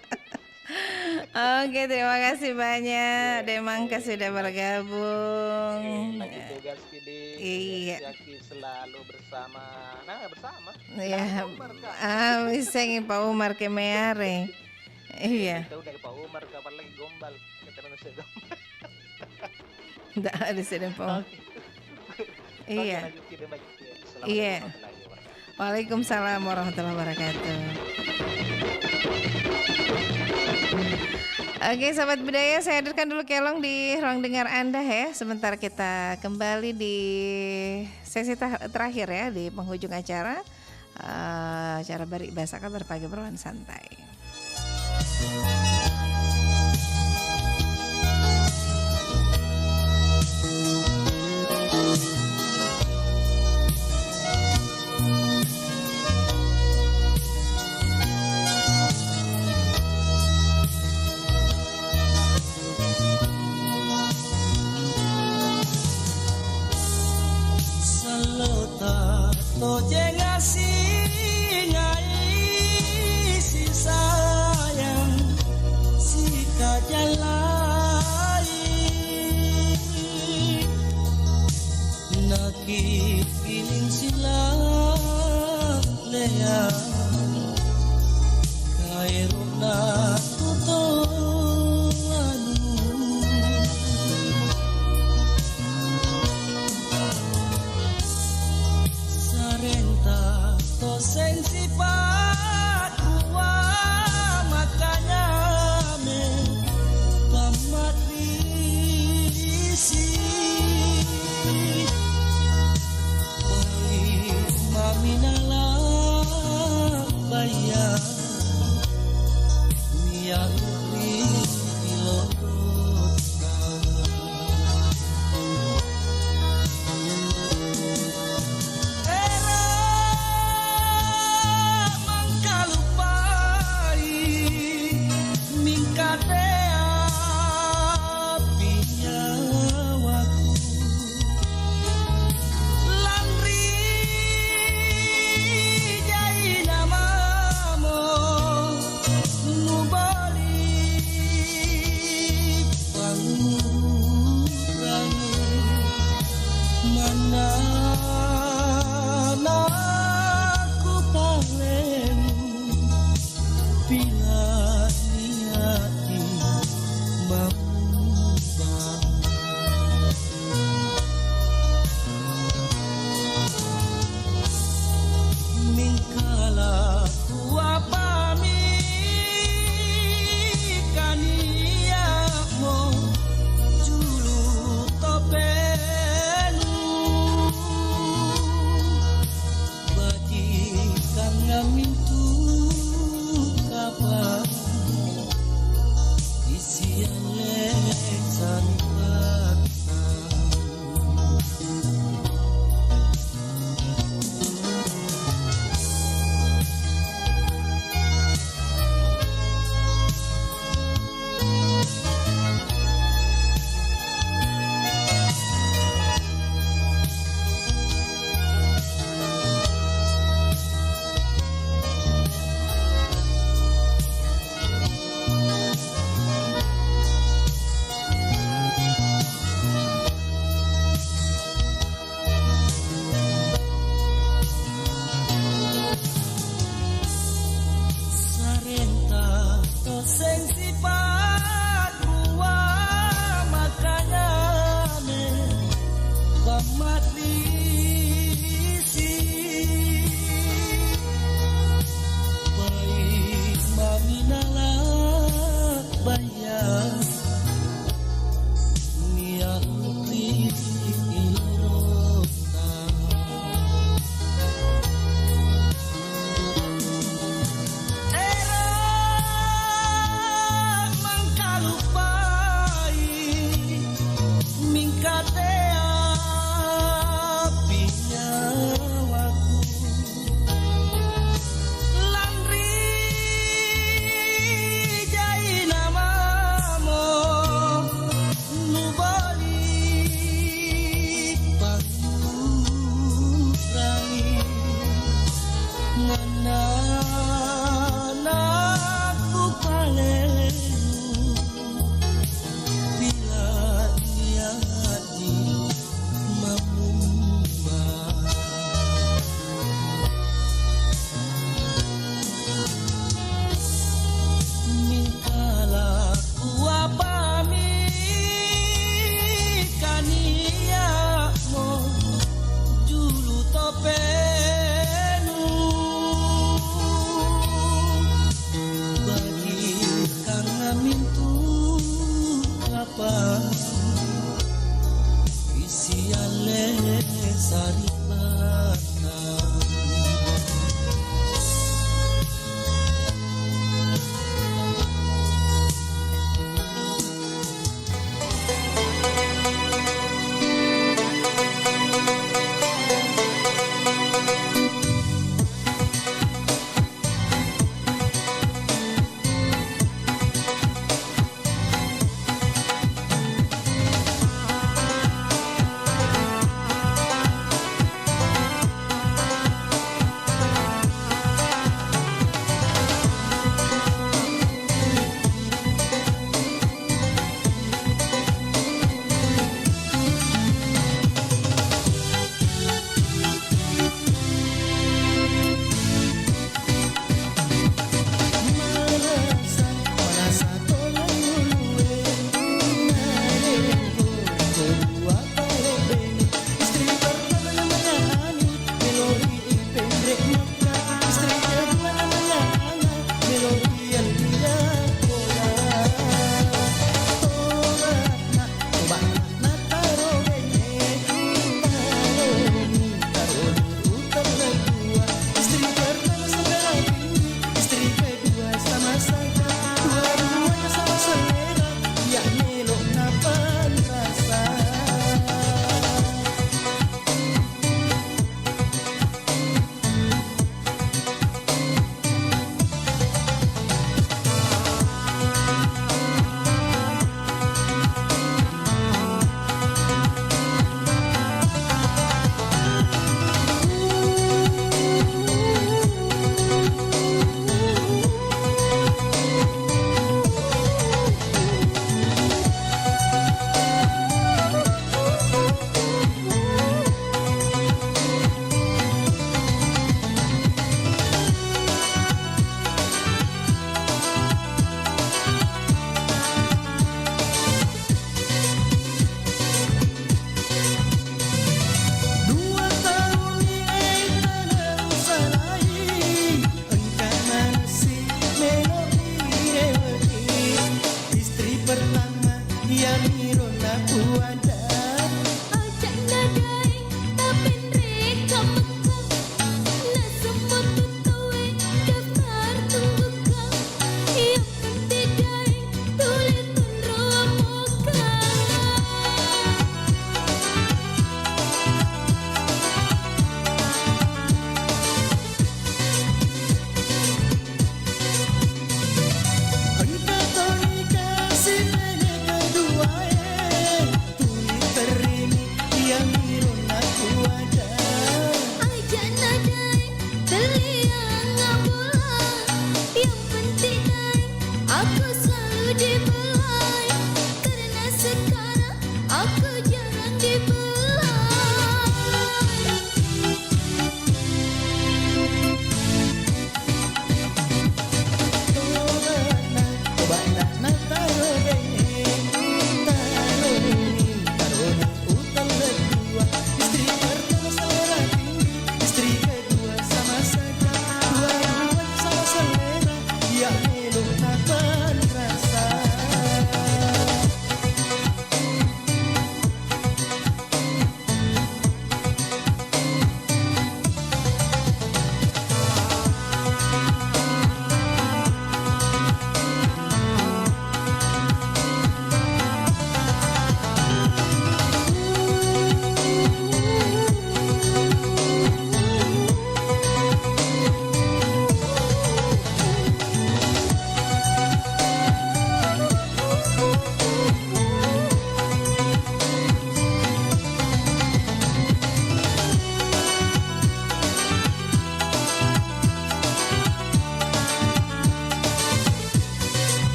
Oke, terima kasih banyak Demangka sudah bergabung. Lagi tugas PD. Iya. Selalu bersama. Iya. Bisa ngin Pak Umar ke Meare. Iya. Kita udah ke Pak Umar, kapan lagi gombal? Kita manusia gombal. Enggak ada sedang Pak. Iya. Iya. Waalaikumsalam warahmatullahi wabarakatuh. Oke, sahabat budaya, saya hadirkan dulu Kelong di ruang dengar Anda ya. Sebentar kita kembali di sesi terakhir ya, di penghujung acara Bari Bahasa Kabar Pagi Berwan Santai. Toje ngasih ngai si sayang si kajalai naki piling silang lea kairuna sensi padua makanya me pamat risi oi maminala bayar miang nama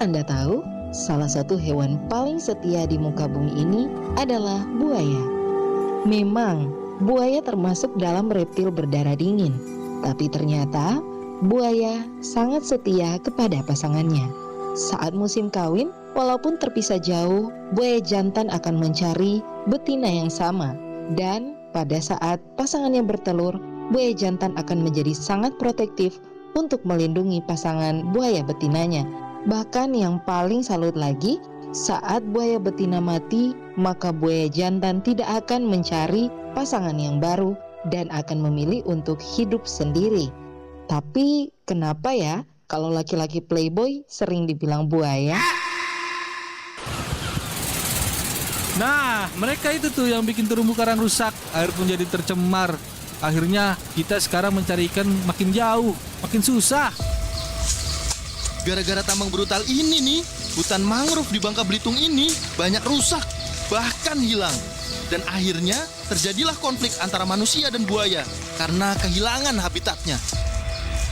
Anda tahu, salah satu hewan paling setia di muka bumi ini adalah buaya. Memang, buaya termasuk dalam reptil berdarah dingin, tapi ternyata buaya sangat setia kepada pasangannya. Saat musim kawin, walaupun terpisah jauh, buaya jantan akan mencari betina yang sama. Dan pada saat pasangannya bertelur, buaya jantan akan menjadi sangat protektif untuk melindungi pasangan buaya betinanya. Bahkan yang paling salut lagi, saat buaya betina mati, maka buaya jantan tidak akan mencari pasangan yang baru dan akan memilih untuk hidup sendiri. Tapi kenapa ya kalau laki-laki playboy sering dibilang buaya? Nah, mereka itu tuh yang bikin terumbu karang rusak, air pun jadi tercemar. Akhirnya kita sekarang mencari ikan makin jauh, makin susah. Gara-gara tambang brutal ini nih, hutan mangrove di Bangka Belitung ini banyak rusak, bahkan hilang. Dan akhirnya terjadilah konflik antara manusia dan buaya karena kehilangan habitatnya.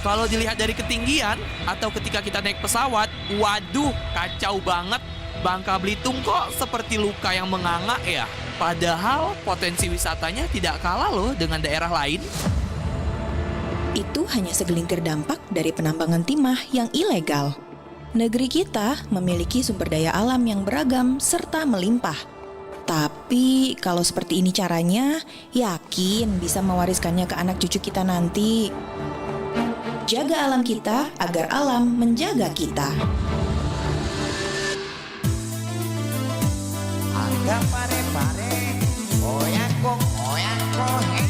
Kalau dilihat dari ketinggian atau ketika kita naik pesawat, waduh, kacau banget. Bangka Belitung kok seperti luka yang menganga ya. Padahal potensi wisatanya tidak kalah loh dengan daerah lain. Itu hanya segelintir dampak dari penambangan timah yang ilegal. Negeri kita memiliki sumber daya alam yang beragam serta melimpah. Tapi kalau seperti ini caranya, yakin bisa mewariskannya ke anak cucu kita nanti. Jaga alam kita agar alam menjaga kita. Angga pare-pare, oyako, he.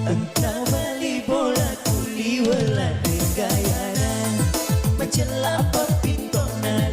Engkau beli bola kuli wala gayana, mencelah pepitona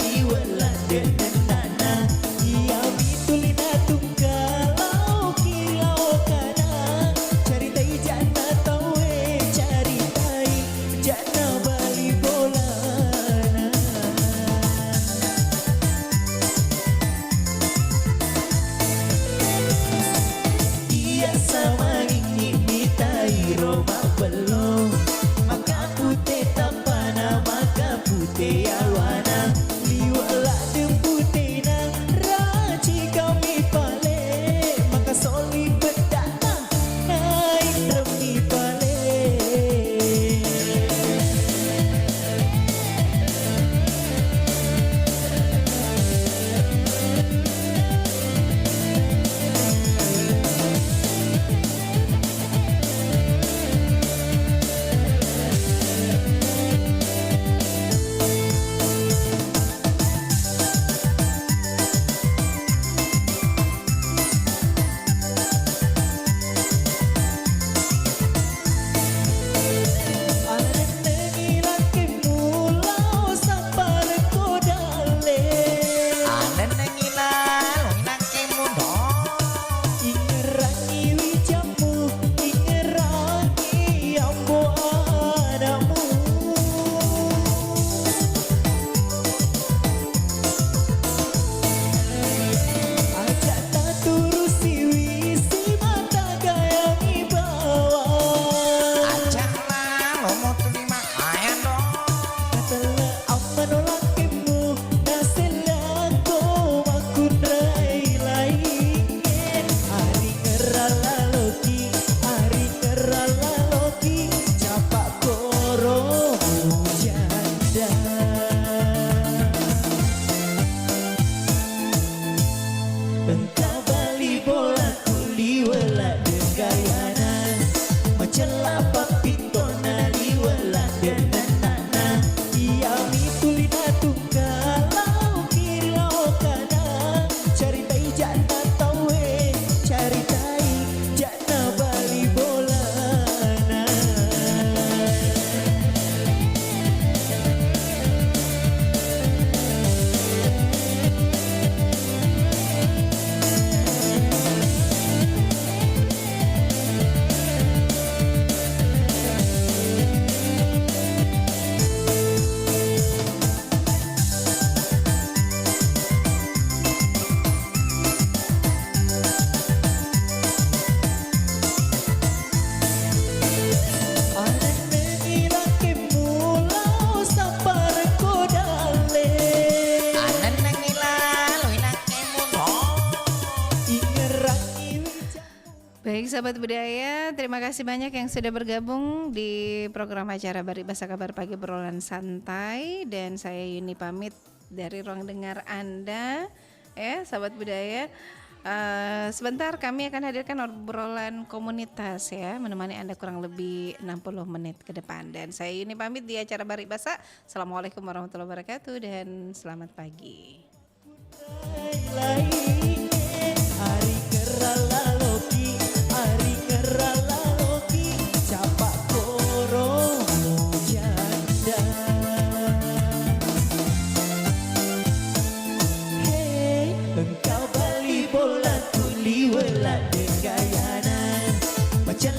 Baik sahabat budaya, terima kasih banyak yang sudah bergabung di program acara Bahasa Kabar Pagi Obrolan Santai. Dan saya Yuni pamit dari ruang dengar Anda ya sahabat budaya. Sebentar kami akan hadirkan obrolan komunitas ya, menemani Anda kurang lebih 60 menit ke depan. Dan saya Yuni pamit di acara Baribasa. Assalamualaikum warahmatullahi wabarakatuh dan selamat pagi. Hari kerala loki, hari kerala loki, capak koro janda. Hey, engkau bali bola tuli wala degayana, macam